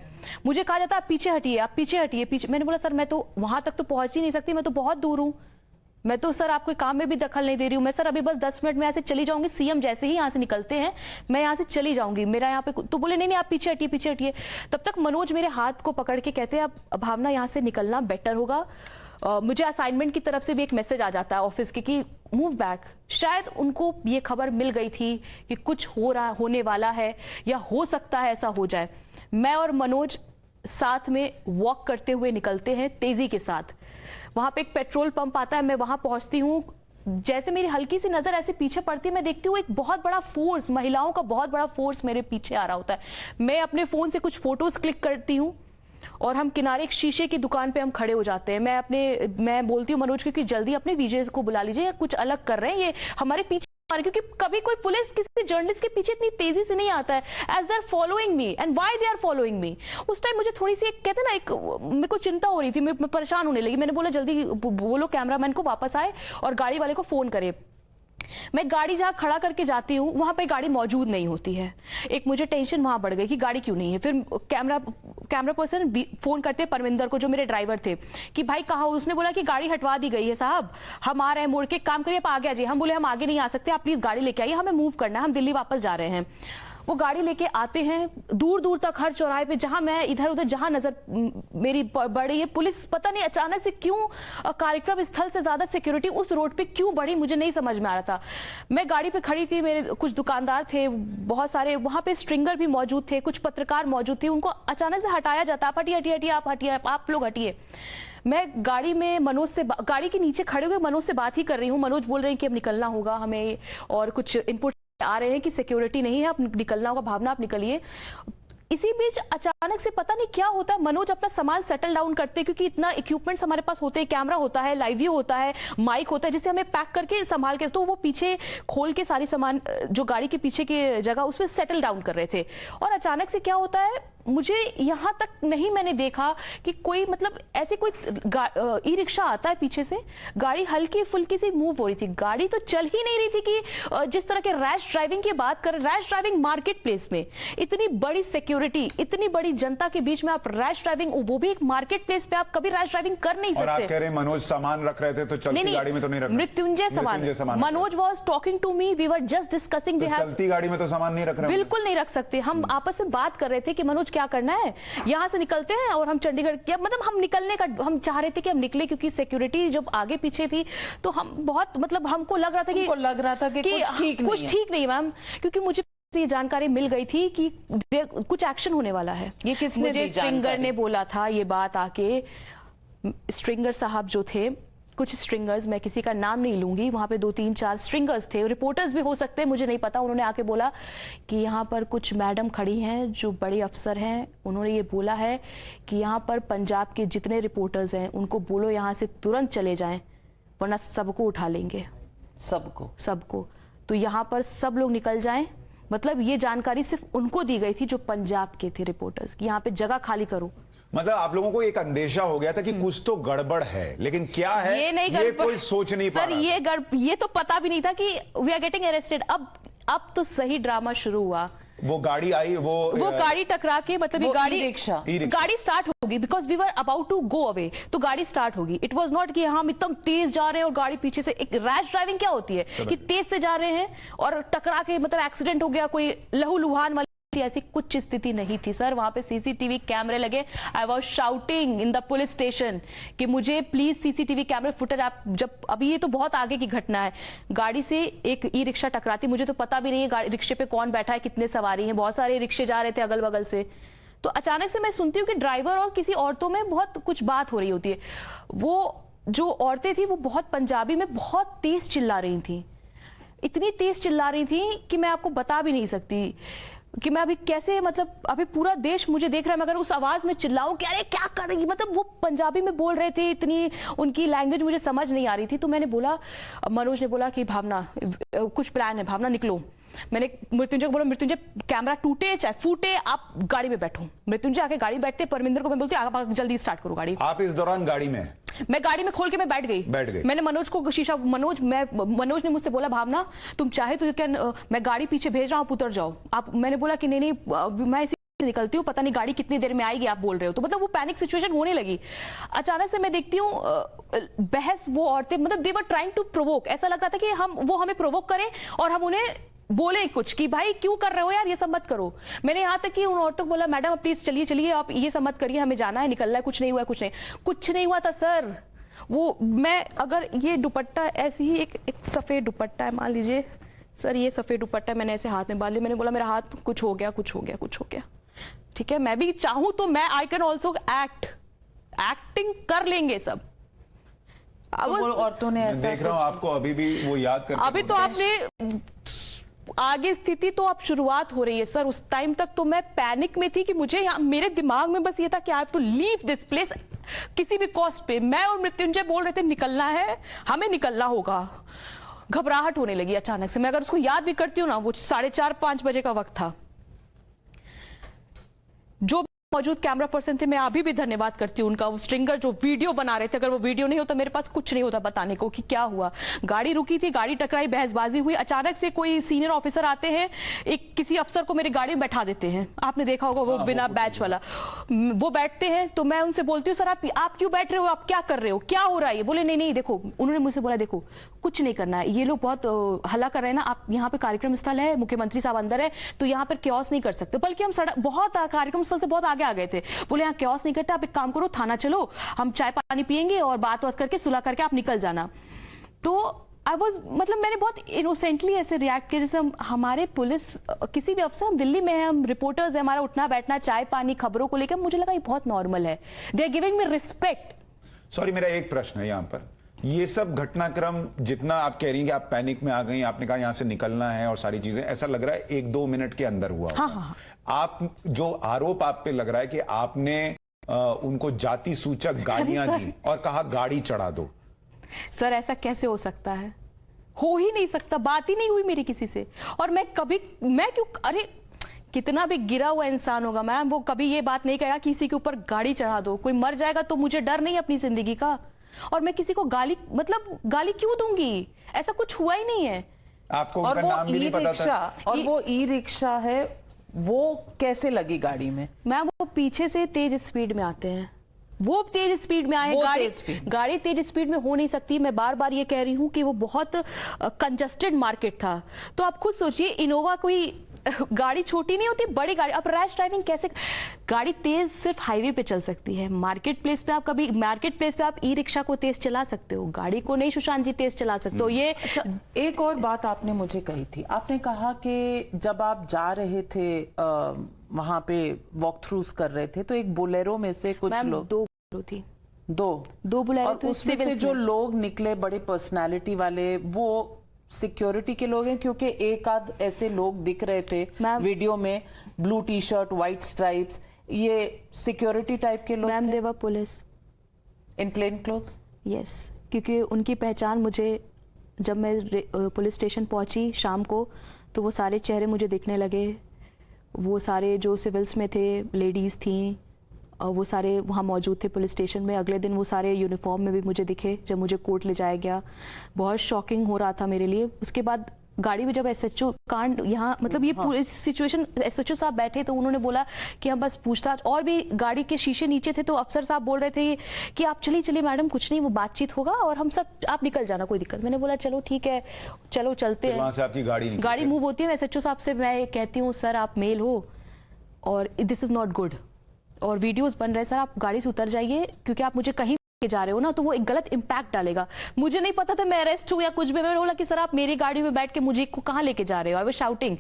मुझे कहा जाता है आप पीछे हटिए, आप पीछे हटिए, पीछे। मैंने बोला सर मैं तो वहां तक तो पहुंच ही नहीं सकती, मैं तो बहुत दूर हूं, मैं तो सर आपके काम में भी दखल नहीं दे रही हूं, मैं सर अभी बस 10 मिनट में ऐसे चली जाऊंगी, सीएम जैसे ही यहां से निकलते हैं मैं यहां से चली जाऊंगी, मेरा यहाँ पे। तो बोले नहीं आप पीछे हटिए, पीछे हटिए। तब तक मनोज मेरे हाथ को पकड़ के कहते हैं अब भावना यहां से निकलना बेटर होगा। मुझे असाइनमेंट की तरफ से भी एक मैसेज आ जाता है ऑफिस के कि मूव बैक। शायद उनको ये खबर मिल गई थी कि कुछ होने वाला है या हो सकता है ऐसा हो जाए। मैं और मनोज साथ में वॉक करते हुए निकलते हैं तेजी के साथ। वहां पे एक पेट्रोल पंप आता है, मैं वहां पहुंचती हूँ। जैसे मेरी हल्की सी नजर ऐसे पीछे पड़ती है, मैं देखती हूँ एक बहुत बड़ा फोर्स, महिलाओं का बहुत बड़ा फोर्स मेरे पीछे आ रहा होता है। मैं अपने फोन से कुछ फोटोज क्लिक करती हूँ और हम किनारे एक शीशे की दुकान पे हम खड़े हो जाते हैं। मैं बोलती हूँ मनोज को कि जल्दी अपने विजय को बुला लीजिए, कुछ अलग कर रहे हैं ये हमारे पीछे, क्योंकि कभी कोई पुलिस किसी जर्नलिस्ट के पीछे इतनी तेजी से नहीं आता है। As they are following me and why they are following me. उस टाइम मुझे थोड़ी सी कहते हैं ना, एक मेरे को चिंता हो रही थी, मैं परेशान होने लगी। मैंने बोला जल्दी बोलो कैमरामैन को वापस आए और गाड़ी वाले को फोन करे। मैं गाड़ी जहां खड़ा करके जाती हूं वहां पे गाड़ी मौजूद नहीं होती है। एक मुझे टेंशन वहां बढ़ गई कि गाड़ी क्यों नहीं है। फिर कैमरा पर्सन फोन करते परविंदर को, जो मेरे ड्राइवर थे, कि भाई कहाँ हो। उसने बोला कि गाड़ी हटवा दी गई है साहब, हम आ रहे हैं, मोड़ के काम करिए, आप आगे आ जाइए। हम बोले हम आगे नहीं आ सकते, आप प्लीज गाड़ी लेके आइए, हमें मूव करना है, हम दिल्ली वापस जा रहे हैं। वो गाड़ी लेके आते हैं दूर दूर तक, हर चौराहे पे जहां मैं इधर उधर जहां नजर मेरी बढ़ी है, पुलिस पता नहीं अचानक से क्यों कार्यक्रम स्थल से ज्यादा सिक्योरिटी उस रोड पे क्यों बढ़ी, मुझे नहीं समझ में आ रहा था। मैं गाड़ी पे खड़ी थी, मेरे कुछ दुकानदार थे, बहुत सारे वहां पे स्ट्रिंगर भी मौजूद थे, कुछ पत्रकार मौजूद थे, उनको अचानक से हटाया जाता, आप हटिए हटिए, आप हटिए, आप लोग हटिए। मैं गाड़ी में मनोज से, गाड़ी के नीचे खड़े हुए मनोज से बात ही कर रही हूँ। मनोज बोल रहे हैं कि अब निकलना होगा हमें, और कुछ इनपुट आ रहे हैं कि सिक्योरिटी नहीं है, अब निकलना होगा, भावना आप निकलिए। इसी बीच अचानक से पता नहीं क्या होता है, मनोज अपना सामान सेटल डाउन करते हैं, क्योंकि इतना इक्विपमेंट्स हमारे पास होते हैं, कैमरा होता है, लाइव व्यू होता है, माइक होता है, जिसे हमें पैक करके संभाल के, तो वो पीछे खोल के सारी सामान जो गाड़ी के पीछे की जगह उसमें सेटल डाउन कर रहे थे। और अचानक से क्या होता है, मुझे यहां तक नहीं मैंने देखा कि कोई मतलब ऐसे कोई ई रिक्शा आता है पीछे से, गाड़ी हल्की फुल्की सी मूव हो रही थी, गाड़ी तो चल ही नहीं रही थी कि जिस तरह के रैश ड्राइविंग की बात कर, रैश ड्राइविंग मार्केट प्लेस में, इतनी बड़ी सिक्योरिटी, इतनी बड़ी जनता के बीच में आप रैश ड्राइविंग, वो भी एक मार्केट प्लेस पे, आप कभी रैश ड्राइविंग कर नहीं सकते। और आप कह रहे हैं मनोज सामान रख रहे थे, तो चलती गाड़ी में तो नहीं रख रहे? मृत्युंजय सामान, Manoj was talking to me, we were just discussing, चलती गाड़ी में तो सामान नहीं रख रहे? बिल्कुल नहीं रख सकते। हम आपस में बात कर रहे थे कि मनोज क्या करना है, यहां से निकलते हैं और हम चंडीगढ़, क्या मतलब हम निकलने का, हम चाह रहे थे कि हम निकले, क्योंकि सिक्योरिटी जब आगे पीछे थी तो हम बहुत मतलब हमको लग रहा था कि कुछ ठीक नहीं मैम, क्योंकि मुझे ये जानकारी मिल गई थी कि कुछ एक्शन होने वाला है। ये किसने दी? स्ट्रिंगर ने बोला था ये बात आके, स्ट्रिंगर साहब जो थे, कुछ स्ट्रिंगर्स, मैं किसी का नाम नहीं लूंगी, वहां पे 2-3-4 स्ट्रिंगर्स थे, रिपोर्टर्स भी हो सकते हैं, मुझे नहीं पता। उन्होंने आके बोला कि यहाँ पर कुछ मैडम खड़ी हैं जो बड़े अफसर हैं, उन्होंने ये बोला है कि यहाँ पर पंजाब के जितने रिपोर्टर्स हैं उनको बोलो यहाँ से तुरंत चले जाएं, वरना सबको उठा लेंगे, सबको। तो यहाँ पर सब लोग निकल जाएं। मतलब ये जानकारी सिर्फ उनको दी गई थी जो पंजाब के थे रिपोर्टर्स, कि यहाँ पे जगह खाली करो। मतलब आप लोगों को एक अंदेशा हो गया था कि कुछ तो गड़बड़ है, लेकिन क्या है ये कोई सोच नहीं पा रहा। ये तो पता भी नहीं था कि वी आर गेटिंग अरेस्टेड। अब तो सही ड्रामा शुरू हुआ। वो गाड़ी आई, वो गाड़ी टकरा के, मतलब ये गाड़ी स्टार्ट होगी, because we were about to go away, तो गाड़ी स्टार्ट होगी। इट वॉज नॉट कि हम एकदम तेज जा रहे हैं और गाड़ी पीछे से, एक रैश ड्राइविंग क्या होती है कि तेज से जा रहे हैं और टकरा के मतलब एक्सीडेंट हो गया, कोई लहूलुहान वाली ऐसी कुछ स्थिति नहीं थी सर। वहां पे सीसीटीवी कैमरे लगे। I was shouting in the police station कि मुझे प्लीज सीसीटीवी कैमरे फुटेज आप, जब अभी ये तो बहुत आगे की घटना है, गाड़ी से एक ई रिक्शा टकराती, मुझे तो पता भी नहीं है गाड़ी रिक्शे पे कौन बैठा है, कितने सवारी हैं, बहुत सारे रिक्शे जा रहे थे अगल बगल से। तो अचानक से मैं सुनती हूँ कि ड्राइवर और किसी औरतों में बहुत कुछ बात हो रही होती है। वो जो औरतें थी वो बहुत पंजाबी में बहुत तेज चिल्ला रही थी, इतनी तेज चिल्ला रही थी कि मैं आपको बता भी नहीं सकती कि मैं अभी कैसे, मतलब अभी पूरा देश मुझे देख रहा है, मगर उस आवाज में चिल्लाऊं कि अरे क्या कर रही, मतलब वो पंजाबी में बोल रहे थे, इतनी उनकी लैंग्वेज मुझे समझ नहीं आ रही थी। तो मैंने बोला, मनोज ने बोला कि भावना कुछ प्लान है, भावना निकलो। मैंने मृत्युंजय को बोला, मृत्युंजय कैमरा टूटे चाहे फूटे आप गाड़ी में बैठो। मृत्युंजय आके गाड़ी बैठते, परमिंदर को मैं बोलती आप जल्दी स्टार्ट करो गाड़ी। आप इस दौरान गाड़ी में? मैं गाड़ी में खोल के मैं बैठ गई। मैंने मनोज को शीशा, मनोज ने मुझसे बोला भावना तुम चाहे तो यू कैन, मैं गाड़ी पीछे भेज रहा हूं, आप उतर जाओ आप। मैंने बोला कि नहीं मैं इसी निकलती हूँ, पता नहीं गाड़ी कितनी देर में आएगी, आप बोल रहे हो। तो मतलब वो पैनिक सिचुएशन होने लगी। अचानक से मैं देखती हूँ बहस, वो औरतें मतलब दे वर ट्राइंग टू प्रोवोक, ऐसा लग रहा था कि वो हमें प्रोवोक करें और हम उन्हें बोले कुछ कि भाई क्यों कर रहे हो यार, ये सब मत करो। मैंने यहां तक कि उन औरतों को बोला मैडम प्लीज चलिए आप ये सब मत करिए, हमें जाना है, निकलना है, कुछ नहीं हुआ कुछ नहीं हुआ था सर। वो मैं अगर ये दुपट्टा ऐसे ही एक सफेद दुपट्टा है, मान लीजिए सर ये सफेद दुपट्टा मैंने ऐसे हाथ में बांध लिया, मैंने बोला मेरा हाथ कुछ हो गया, ठीक है, मैं भी चाहूं तो मैं आई कैन ऑल्सो एक्टिंग कर लेंगे सब। औरतों ने देख रहा हूं आपको अभी भी वो याद कर, अभी तो आपने आगे स्थिति तो अब शुरुआत हो रही है सर। उस टाइम तक तो मैं पैनिक में थी कि मुझे मेरे दिमाग में बस ये था कि I have to leave this place किसी भी कॉस्ट पे। मैं और मृत्युंजय बोल रहे थे निकलना है, हमें निकलना होगा। घबराहट होने लगी अचानक से। मैं अगर उसको याद भी करती हूँ ना, वो 4:30-5 बजे का वक्त था। जो मौजूद कैमरा पर्सन थे, मैं अभी भी धन्यवाद करती हूँ उनका। वो स्ट्रिंगर जो वीडियो बना रहे थे, अगर वो वीडियो नहीं होता मेरे पास कुछ नहीं होता बताने को कि क्या हुआ। गाड़ी रुकी थी, गाड़ी टकराई, बहसबाजी हुई, अचानक से कोई सीनियर ऑफिसर आते हैं, एक किसी अफसर को मेरी गाड़ी में बैठा देते हैं। आपने देखा होगा वो बिना बैच वाला, वो बैठते हैं तो मैं उनसे बोलती हूँ सर आप क्यों बैठ रहे हो, आप क्या कर रहे हो, क्या हो रहा है? बोले नहीं देखो, उन्होंने मुझसे बोला देखो कुछ नहीं करना है, ये लोग बहुत हल्ला कर रहे हैं ना, आप यहाँ पे कार्यक्रम स्थल है, मुख्यमंत्री साहब अंदर है, तो यहाँ पर क्योस नहीं कर सकते। बल्कि हम सड़क बहुत कार्यक्रम स्थल से बहुत आगे आ गए थे। बोले यहाँ क्योस नहीं करते, आप एक काम करो थाना चलो, हम चाय पानी पियेंगे और बात करके सुलह करके आप निकल जाना। तो आई वॉज मतलब मैंने बहुत इनोसेंटली ऐसे रिएक्ट किया जैसे हमारे पुलिस किसी भी अफसर, हम दिल्ली में हैं, हम रिपोर्टर्स हैं, हमारा उठना बैठना चाय पानी खबरों को लेकर, मुझे लगा ये बहुत नॉर्मल है। They are giving me respect. Sorry, मेरा एक प्रश्न है यहाँ पर, ये सब घटनाक्रम जितना आप कह रही हैं कि आप पैनिक में आ गई, आपने कहा यहां से निकलना है और सारी चीजें, ऐसा लग रहा है 1-2 मिनट के अंदर हुआ। हाँ। आप जो आरोप आप पे लग रहा है कि आपने उनको जाति सूचक गालियां दी और कहा गाड़ी चढ़ा दो। सर ऐसा कैसे हो सकता है? हो ही नहीं सकता, बात ही नहीं हुई मेरी किसी से। और मैं क्यों, अरे कितना भी गिरा हुआ इंसान होगा मैम, वो कभी ये बात नहीं कहेगा किसी के ऊपर गाड़ी चढ़ा दो। कोई मर जाएगा तो मुझे डर नहीं अपनी जिंदगी का, और मैं किसी को गाली क्यों दूंगी? ऐसा कुछ हुआ ही नहीं है। आपको उनका नाम भी नहीं पता था? और वो ई रिक्शा है, वो कैसे लगी गाड़ी में? मैम वो पीछे से तेज स्पीड में आते हैं, वो तेज स्पीड में आए। गाड़ी तेज स्पीड में हो नहीं सकती। मैं बार बार ये कह रही हूं कि वो बहुत कंजस्टेड मार्केट था। तो आप खुद सोचिए, इनोवा कोई गाड़ी छोटी नहीं होती, बड़ी गाड़ी। अब रैश ड्राइविंग कैसे? गाड़ी तेज सिर्फ हाईवे पे चल सकती है, मार्केट प्लेस पे आप ई रिक्शा को तेज चला सकते हो, गाड़ी को नहीं सुशांत जी तेज चला सकते हो। ये अच्छा, एक और बात आपने मुझे कही थी, आपने कहा कि जब आप जा रहे थे वहां पे वॉक थ्रूज कर रहे थे, तो एक बोलेरो में से कुछ लोग, दो बोलेरो थी, दो बोलेरो, और उसमें से जो लोग निकले बड़े पर्सनालिटी वाले, वो सिक्योरिटी के लोग हैं? क्योंकि एक आध ऐसे लोग दिख रहे थे वीडियो में, blue T shirt white stripes, ये सिक्योरिटी टाइप के लोग? मैम दे वर पुलिस इन प्लेन क्लोथ्स। यस, क्योंकि उनकी पहचान मुझे, जब मैं पुलिस स्टेशन पहुंची शाम को, तो वो सारे चेहरे मुझे दिखने लगे। वो सारे जो सिविल्स में थे, लेडीज थी, वो सारे वहाँ मौजूद थे पुलिस स्टेशन में। अगले दिन वो सारे यूनिफॉर्म में भी मुझे दिखे जब मुझे कोर्ट ले जाया गया। बहुत शॉकिंग हो रहा था मेरे लिए। उसके बाद गाड़ी में जब एसएचओ कांड यहाँ, मतलब ये पूरी सिचुएशन, एसएचओ साहब बैठे तो उन्होंने बोला कि हम बस पूछताछ, और भी गाड़ी के शीशे नीचे थे, तो अफसर साहब बोल रहे थे कि आप चलिए मैडम, कुछ नहीं, वो बातचीत होगा और हम सब, आप निकल जाना, कोई दिक्कत। मैंने बोला चलो ठीक है, चलो चलते हैं। वहां से आपकी गाड़ी मूव होती है। एसएचओ साहब से मैं कहती हूँ सर आप मेल हो और दिस इज नॉट गुड, और वीडियोस बन रहे हैं सर, आप गाड़ी से उतर जाइए, क्योंकि आप मुझे कहीं के जा रहे हो ना, तो वो एक गलत इंपैक्ट डालेगा। मुझे नहीं पता था मैं अरेस्ट हूं या कुछ भी। मैंने बोला कि सर आप मेरी गाड़ी में बैठ के मुझे को कहां लेके जा रहे हो? I was shouting.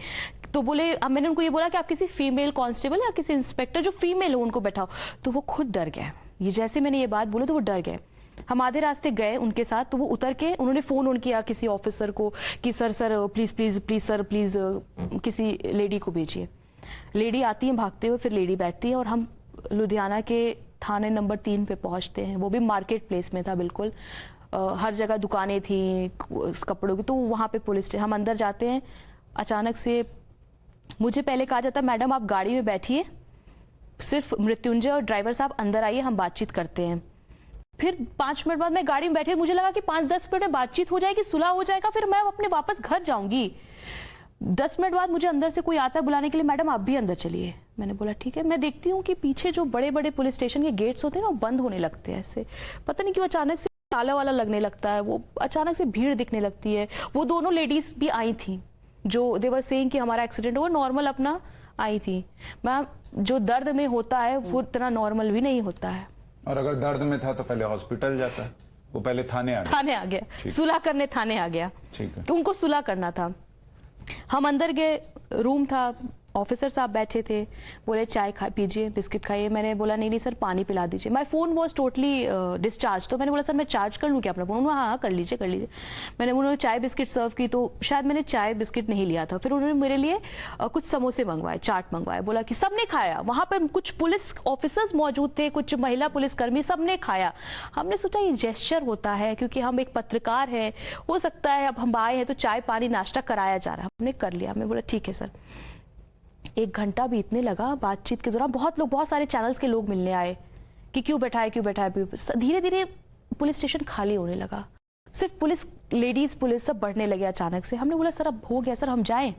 तो बोले, अब मैंने उनको ये बोला कि आप किसी फीमेल कांस्टेबल या किसी इंस्पेक्टर जो फीमेल हो उनको बैठाओ। तो वो खुद डर गए। ये जैसे मैंने ये बात बोली तो वो डर गए। हम आधे रास्ते गए उनके साथ, तो वो उतर के उन्होंने फोन ऑन किया किसी ऑफिसर को कि सर प्लीज सर प्लीज किसी लेडी को भेजिए। लेडी आती है भागते हुए, फिर लेडी बैठती है और हम लुधियाना के थाने नंबर 3 पे पहुंचते हैं। वो भी मार्केट प्लेस में था बिल्कुल, हर जगह दुकानें थी कपड़ों की। तो वहां पे पुलिस, हम अंदर जाते हैं, अचानक से मुझे पहले कहा जाता मैडम आप गाड़ी में बैठिए, सिर्फ मृत्युंजय और ड्राइवर साहब अंदर आइए, हम बातचीत करते हैं। फिर 5 मिनट बाद मैं गाड़ी में बैठी, मुझे लगा कि 5-10 मिनट में बातचीत हो जाएगी, सुलह हो जाएगा, फिर मैं अपने वापस घर जाऊंगी। 10 मिनट बाद मुझे अंदर से कोई आता है बुलाने के लिए, मैडम आप भी अंदर चलिए। मैंने बोला ठीक है। मैं देखती हूँ कि पीछे जो बड़े बड़े पुलिस स्टेशन के गेट्स होते हैं ना, वो बंद होने लगते हैं ऐसे, पता नहीं क्यों अचानक से ताला वाला लगने लगता है, वो अचानक से भीड़ दिखने लगती है। वो दोनों लेडीज भी आई थी जो दे वर सेइंग कि हमारा एक्सीडेंट हुआ, नॉर्मल अपना आई थी। मैम जो दर्द में होता है वो इतना नॉर्मल भी नहीं होता है। और अगर दर्द में था तो पहले हॉस्पिटल जाता है, वो पहले थाने आ गया, सुलह करने थाने आ गया। ठीक है, तो उनको सुलह करना था। हम अंदर गए, रूम था, ऑफिसर साहब बैठे थे, बोले चाय पीजिए, बिस्किट खाइए। मैंने बोला नहीं सर पानी पिला दीजिए। My phone was totally discharge. तो मैंने बोला सर मैं चार्ज कर लूँ क्या अपना फोन? हाँ कर लीजिए। मैंने उन्होंने चाय बिस्किट सर्व की, तो शायद मैंने चाय बिस्किट नहीं लिया था। फिर उन्होंने मेरे लिए कुछ समोसे मंगवाए, चाट मंगवाए, बोला कि सबने खाया। वहां पर कुछ पुलिस ऑफिसर्स मौजूद थे, कुछ महिला पुलिसकर्मी, सबने खाया। हमने सोचा ये जेस्चर होता है, क्योंकि हम एक पत्रकार है, हो सकता है अब हम आए हैं तो चाय पानी नाश्ता कराया जा रहा है। हमने कर लिया। मैं बोला ठीक है सर। 1 घंटा बीतने लगा। बातचीत के दौरान बहुत सारे चैनल्स के लोग मिलने आए कि क्यों बैठा है। धीरे धीरे पुलिस स्टेशन खाली होने लगा। सिर्फ पुलिस सब बढ़ने लगे अचानक से। हमने बोला सर अब हो गया सर, हम जाएं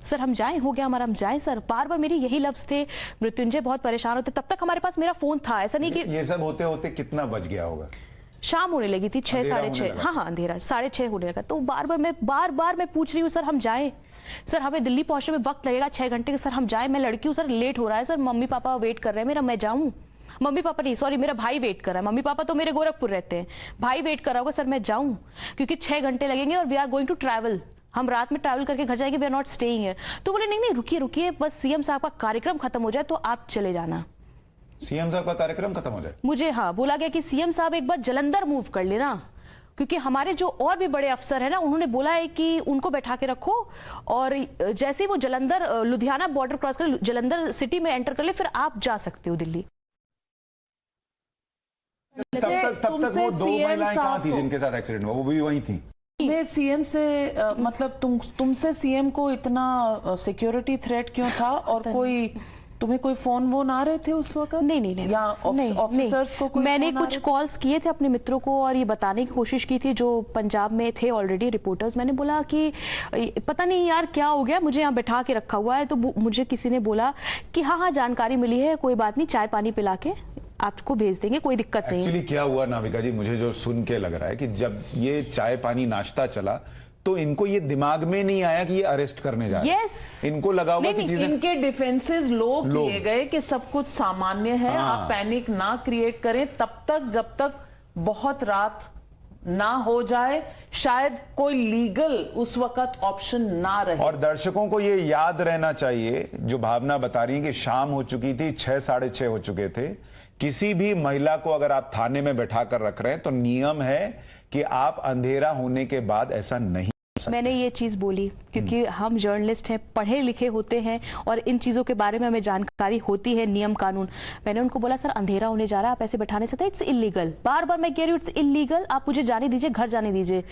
सर, हम जाएं, हो गया हमारा, हम जाएं सर। बार बार मेरी यही लफ्ज थे। मृत्युंजय बहुत परेशान होते। तब तक हमारे पास मेरा फोन था, ऐसा नहीं कि ये सब होते होते कितना बज गया होगा? शाम होने लगी थी, 6 साढ़े 6। हाँ अंधेरा 6:30 होने लगा। तो बार बार मैं पूछ रही हूँ सर हम जाएं सर, हमें दिल्ली पहुंचने में वक्त लगेगा 6 घंटे के, सर हम जाएं, मैं लड़की हूँ सर, लेट हो रहा है सर, मम्मी पापा वेट कर रहे हैं मेरा, मैं जाऊं। मम्मी पापा नहीं, सॉरी, मेरा भाई वेट कर रहा है। मम्मी पापा तो मेरे गोरखपुर रहते हैं, भाई वेट कर रहा होगा सर, मैं जाऊं क्योंकि 6 घंटे लगेंगे और we are going to travel, हम रात में ट्रैवल करके घर जाएंगे, we are not staying here. तो बोले नहीं रुकिए, बस सीएम साहब का कार्यक्रम खत्म हो जाए तो आप चले जाना। सीएम साहब का कार्यक्रम खत्म हो जाए? मुझे बोला गया कि सीएम साहब एक बार जलंधर मूव कर लेना, क्योंकि हमारे जो और भी बड़े अफसर है ना, उन्होंने बोला है कि उनको बैठा के रखो, और जैसे ही वो जलंधर लुधियाना बॉर्डर क्रॉस कर जलंधर सिटी में एंटर कर ले, फिर आप जा सकते हो दिल्ली। तब तक वो 2 महिलाएं कहां थी जिनके साथ एक्सीडेंट हुआ? वो भी वहीं थी। मैं सीएम से मतलब तुमसे सीएम को इतना सिक्योरिटी थ्रेट क्यों था? और तुम्हें कोई फोन आ रहे थे उस वक्त? नहीं या ऑफिसर्स को कोई? मैंने कुछ कॉल्स किए थे अपने मित्रों को और ये बताने की कोशिश की थी जो पंजाब में थे ऑलरेडी रिपोर्टर्स। मैंने बोला कि पता नहीं यार क्या हो गया, मुझे यहाँ बैठा के रखा हुआ है। तो मुझे किसी ने बोला कि हाँ जानकारी मिली है, कोई बात नहीं, चाय पानी पिला के आपको भेज देंगे, कोई दिक्कत नहीं। एक्चुअली क्या हुआ नाविका जी, मुझे जो सुन के लग रहा है कि जब ये चाय पानी नाश्ता चला तो इनको ये दिमाग में नहीं आया कि ये अरेस्ट करने जा रहे हैं। इनको लगा होगा कि चीजें, इनके डिफेंसेस लो किए गए कि सब कुछ सामान्य है, आप पैनिक ना क्रिएट करें तब तक जब तक बहुत रात ना हो जाए, शायद कोई लीगल उस वक्त ऑप्शन ना रहे। और दर्शकों को ये याद रहना चाहिए, जो भावना बता रही है कि शाम हो चुकी थी, 6 साढ़े 6 हो चुके थे। किसी भी महिला को अगर आप थाने में बैठा कर रख रहे हैं तो नियम है कि आप अंधेरा होने के बाद ऐसा नहीं। मैंने ये चीज बोली क्योंकि हम जर्नलिस्ट हैं, पढ़े लिखे होते हैं और इन चीजों के बारे में हमें जानकारी होती है, नियम कानून। मैंने उनको बोला सर अंधेरा होने जा रहा है, आप ऐसे बैठा नहीं सकते, इट्स इलीगल। बार बार मैं कह रही हूँ इट्स इलीगल, आप मुझे जाने दीजिए, घर जाने दीजिए।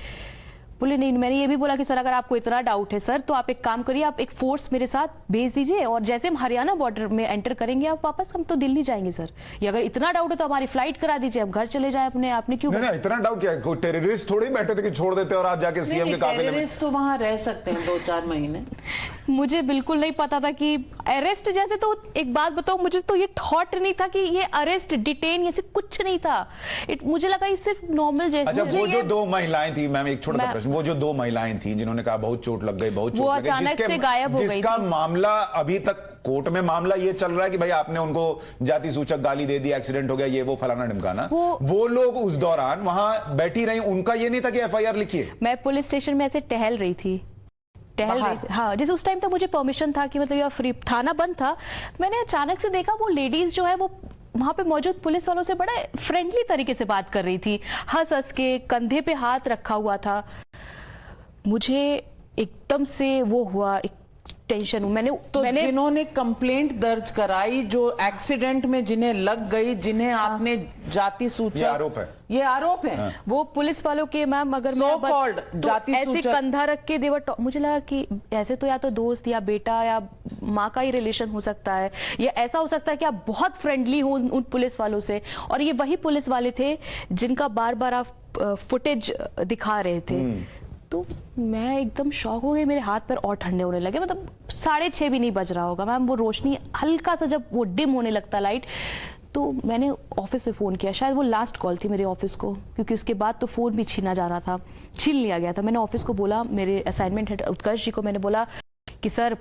बोले नहीं। मैंने ये भी बोला कि सर अगर आपको इतना डाउट है सर तो आप एक काम करिए, आप एक फोर्स मेरे साथ भेज दीजिए और जैसे हम हरियाणा बॉर्डर में एंटर करेंगे आप वापस, हम तो दिल्ली जाएंगे सर। ये अगर इतना डाउट है तो हमारी फ्लाइट करा दीजिए, अब घर चले जाए अपने। आपने क्यों? नहीं, इतना डाउट क्या है? कोई टेररिस्ट थोड़ी बैठे थे कि छोड़ देते और आप जाके सीएम के काफिले में। टेररिस्ट तो वहां रह सकते हैं 2-4 महीने। मुझे बिल्कुल नहीं पता था कि अरेस्ट जैसे, तो एक बात बताओ, मुझे तो ये थॉट नहीं था कि ये अरेस्ट डिटेन ऐसे कुछ नहीं था। मुझे लगा ये सिर्फ नॉर्मल जैसे। अच्छा, वो जो 2 महिलाएं थी, मैम एक छोटा सा प्रश्न, वो जो 2 महिलाएं थी जिन्होंने कहा बहुत चोट लग गई, बहुत चोट लग गई, अचानक से गायब हो गई, जिसका मामला अभी तक कोर्ट में मामला ये चल रहा है कि भाई आपने उनको जाति सूचक गाली दे दी, एक्सीडेंट हो गया, ये वो फलाना ढिमकाना, वो लोग उस दौरान वहां बैठी रही, उनका ये नहीं था कि एफआईआर लिखिए। मैं पुलिस स्टेशन में ऐसे टहल रही थी। हाँ, जैसे उस टाइम तक मुझे परमिशन था कि मतलब यार फ्री, थाना बंद था। मैंने अचानक से देखा वो लेडीज जो है वो वहां पे मौजूद पुलिस वालों से बड़ा फ्रेंडली तरीके से बात कर रही थी, हंस के, कंधे पे हाथ रखा हुआ था। मुझे एकदम से वो हुआ, एक टेंशन हूं। मैंने जिन्होंने कंप्लेंट दर्ज कराई, जो एक्सीडेंट में जिन्हें लग गई, जिन्हें आपने जाति सूचक, ये आरोप है हाँ। वो पुलिस वालों के। मैम अगर तो ऐसे कंधा रख के देवर, मुझे लगा कि ऐसे तो या तो दोस्त या बेटा या माँ का ही रिलेशन हो सकता है, या ऐसा हो सकता है कि आप बहुत फ्रेंडली हो उन पुलिस वालों से। और ये वही पुलिस वाले थे जिनका बार बार आप फुटेज दिखा रहे थे। तो मैं एकदम शॉक हो गई, मेरे हाथ पैर और ठंडे होने लगे। मतलब 6:30 भी नहीं बज रहा होगा मैम, वो रोशनी हल्का सा जब वो डिम होने लगता लाइट, तो मैंने ऑफिस से फोन किया। शायद वो लास्ट कॉल थी मेरे ऑफिस को, क्योंकि उसके बाद तो फोन भी छीना जा रहा था, छीन लिया गया था। मैंने ऑफिस को बोला, मेरे असाइनमेंट हेड उत्कर्ष जी को मैंने बोला कि सर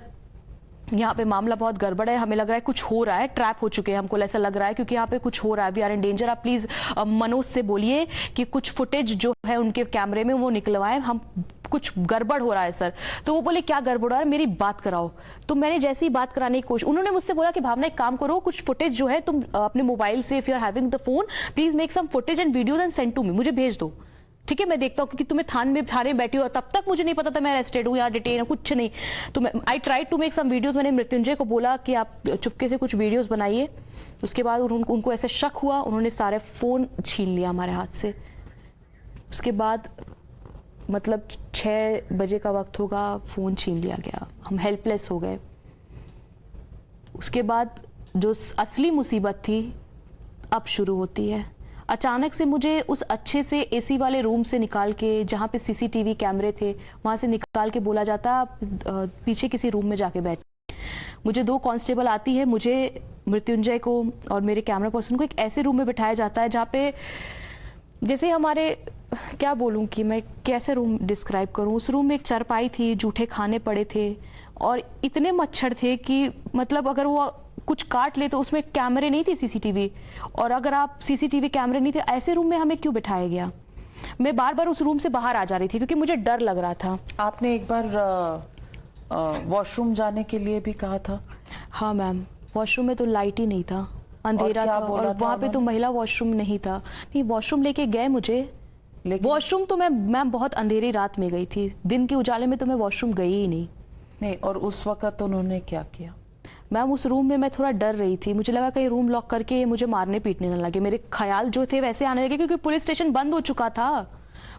यहाँ पे मामला बहुत गड़बड़ है, हमें लग रहा है कुछ हो रहा है, ट्रैप हो चुके हैं, हमको ऐसा लग रहा है क्योंकि यहाँ पे कुछ हो रहा है, वी आर इन डेंजर। आप प्लीज मनोज से बोलिए कि कुछ फुटेज जो है उनके कैमरे में वो निकलवाएं, हम कुछ गड़बड़ हो रहा है सर। तो वो बोले क्या गड़बड़ हो रहा है, मेरी बात कराओ। तो मैंने जैसे ही बात कराने की कोशिश, उन्होंने मुझसे बोला कि भावना एक काम करो, कुछ फुटेज जो है तुम अपने मोबाइल से, if you are having the phone, please make some footage and videos and send to me, मुझे भेज दो। ठीक है, मैं देखता हूँ, क्योंकि तुम्हें थाने में बैठी हो, तब तक मुझे नहीं पता था मैं अरेस्टेड हूँ या डिटेन हूँ, कुछ नहीं। तो I try to make some videos. मैंने मृत्युंजय को बोला कि आप चुपके से कुछ वीडियोस बनाइए। उसके बाद उनको ऐसे शक हुआ, उन्होंने सारे फोन छीन लिया हमारे हाथ से। उसके बाद मतलब 6 बजे का वक्त होगा, फोन छीन लिया गया, हम हेल्पलेस हो गए। उसके बाद जो असली मुसीबत थी अब शुरू होती है। अचानक से मुझे उस अच्छे से एसी वाले रूम से निकाल के, जहां पे सीसीटीवी कैमरे थे, वहां से निकाल के बोला जाता आप पीछे किसी रूम में जाके बैठ। मुझे 2 कांस्टेबल आती है, मुझे, मृत्युंजय को और मेरे कैमरा पर्सन को एक ऐसे रूम में बिठाया जाता है जहाँ पे जैसे हमारे, क्या बोलूं कि मैं कैसे रूम डिस्क्राइब करूं। उस रूम में एक चारपाई थी, जूठे खाने पड़े थे और इतने मच्छर थे कि मतलब अगर वो कुछ काट ले तो उसमें कैमरे नहीं थे सीसीटीवी, और अगर आप सीसीटीवी कैमरे नहीं थे, ऐसे रूम में हमें क्यों बिठाया गया। मैं बार बार उस रूम से बाहर आ जा रही थी क्योंकि मुझे डर लग रहा था। आपने एक बार वॉशरूम जाने के लिए भी कहा था? हाँ मैम, वॉशरूम में तो लाइट ही नहीं था, अंधेरा था, और वहां पे तो महिला वॉशरूम नहीं था। नहीं, वॉशरूम लेके गए मुझे, वॉशरूम तो मैं बहुत अंधेरी रात में गई थी, दिन के उजाले में तो मैं वॉशरूम गई ही नहीं। और उस वक्त उन्होंने क्या किया? मैम उस रूम में मैं थोड़ा डर रही थी, मुझे लगा कहीं रूम लॉक करके ये मुझे मारने पीटने न लगे। मेरे ख्याल जो थे वैसे आने लगे क्योंकि पुलिस स्टेशन बंद हो चुका था।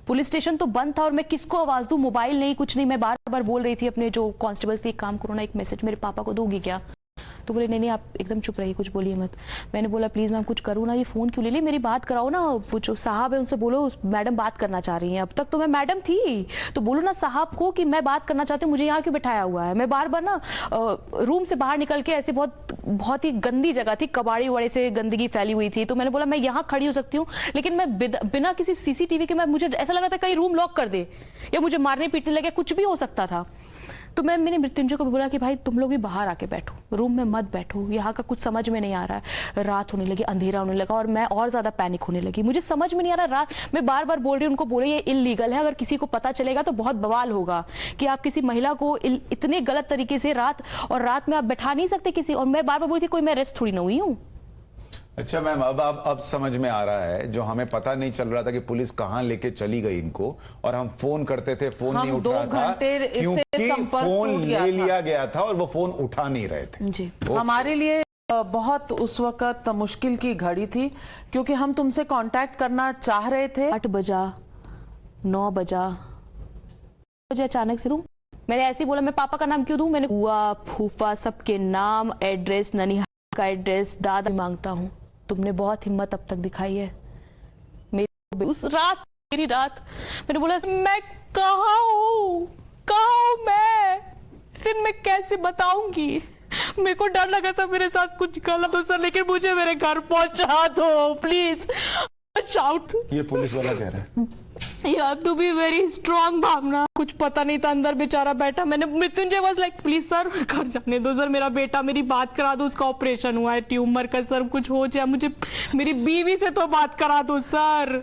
पुलिस स्टेशन तो बंद था और मैं किसको आवाज दूं, मोबाइल नहीं, कुछ नहीं। मैं बार बार बोल रही थी अपने जो कांस्टेबल्स थे, एक काम करो ना, एक मैसेज मेरे पापा को दोगी क्या? तो बोले नहीं आप एकदम चुप रहिए, कुछ बोलिए मत। मैंने बोला प्लीज मैम कुछ करूँ ना, ये फोन क्यों ले ली, मेरी बात कराओ ना, जो साहब है उनसे बोलो, मैडम बात करना चाह रही हैं। अब तक तो मैं मैडम थी, तो बोलो ना साहब को कि मैं बात करना चाहती हूँ, मुझे यहाँ क्यों बैठाया हुआ है। मैं बार बार ना रूम से बाहर निकल के, ऐसे बहुत ही गंदी जगह थी, कबाड़ी वड़े से गंदगी फैली हुई थी, तो मैंने बोला मैं यहाँ खड़ी हो सकती हूँ, लेकिन मैं बिना किसी सीसीटीवी के, मुझे ऐसा लग रहा था कहीं रूम लॉक कर दे या मुझे मारने पीटने लगे, कुछ भी हो सकता था। तो मैंने मृत्युंजय को भी बोला कि भाई तुम लोग भी बाहर आके बैठो, रूम में मत बैठो, यहाँ का कुछ समझ में नहीं आ रहा है। रात होने लगी, अंधेरा होने लगा और मैं और ज्यादा पैनिक होने लगी, मुझे समझ में नहीं आ रहा। रात मैं बार बार बोल रही हूँ उनको, बोले ये इल्लीगल है, अगर किसी को पता चलेगा तो बहुत बवाल होगा कि आप किसी महिला को इतने गलत तरीके से रात में आप बैठा नहीं सकते किसी। और मैं बार बार बोली थी कोई मैं अरेस्ट थोड़ी ना हुई हूँ। अच्छा मैम, अब समझ में आ रहा है, जो हमें पता नहीं चल रहा था कि पुलिस कहां लेके चली गई इनको, और हम फोन करते थे, फोन नहीं उठ रहा था क्योंकि फोन ले लिया गया था और वो फोन उठा नहीं रहे थे जी। हमारे लिए बहुत उस वक्त मुश्किल की घड़ी थी क्योंकि हम तुमसे कांटेक्ट करना चाह रहे थे। 8 बजा, 9 बजा, मुझे अचानक से मैंने ऐसे ही बोला मैं पापा का नाम क्यों दूं, मैंने बुआ फूफा सबके नाम, एड्रेस, ननिहाल का एड्रेस, दादा मांगता हूं। तुमने बहुत हिम्मत अब तक दिखाई है। मेरी उस रात, मेरी रात, मैंने बोला मैं कहाँ हूँ मैं, फिर मैं कैसे बताऊंगी। मेरे को डर लगा था मेरे साथ कुछ गलत हो सर, लेकिन मुझे मेरे घर पहुंचा दो प्लीज। शाउट, ये पुलिस वाला कह रहा है You have to be very strong भावना। कुछ पता नहीं था, अंदर बेचारा बैठा। मैंने Mrityunjay was like please sir घर जाने दो सर, मेरा बेटा, मेरी बात करा दो, उसका ऑपरेशन हुआ है ट्यूमर का सर, कुछ हो जाए, मुझे मेरी बीवी से तो बात करा दो सर,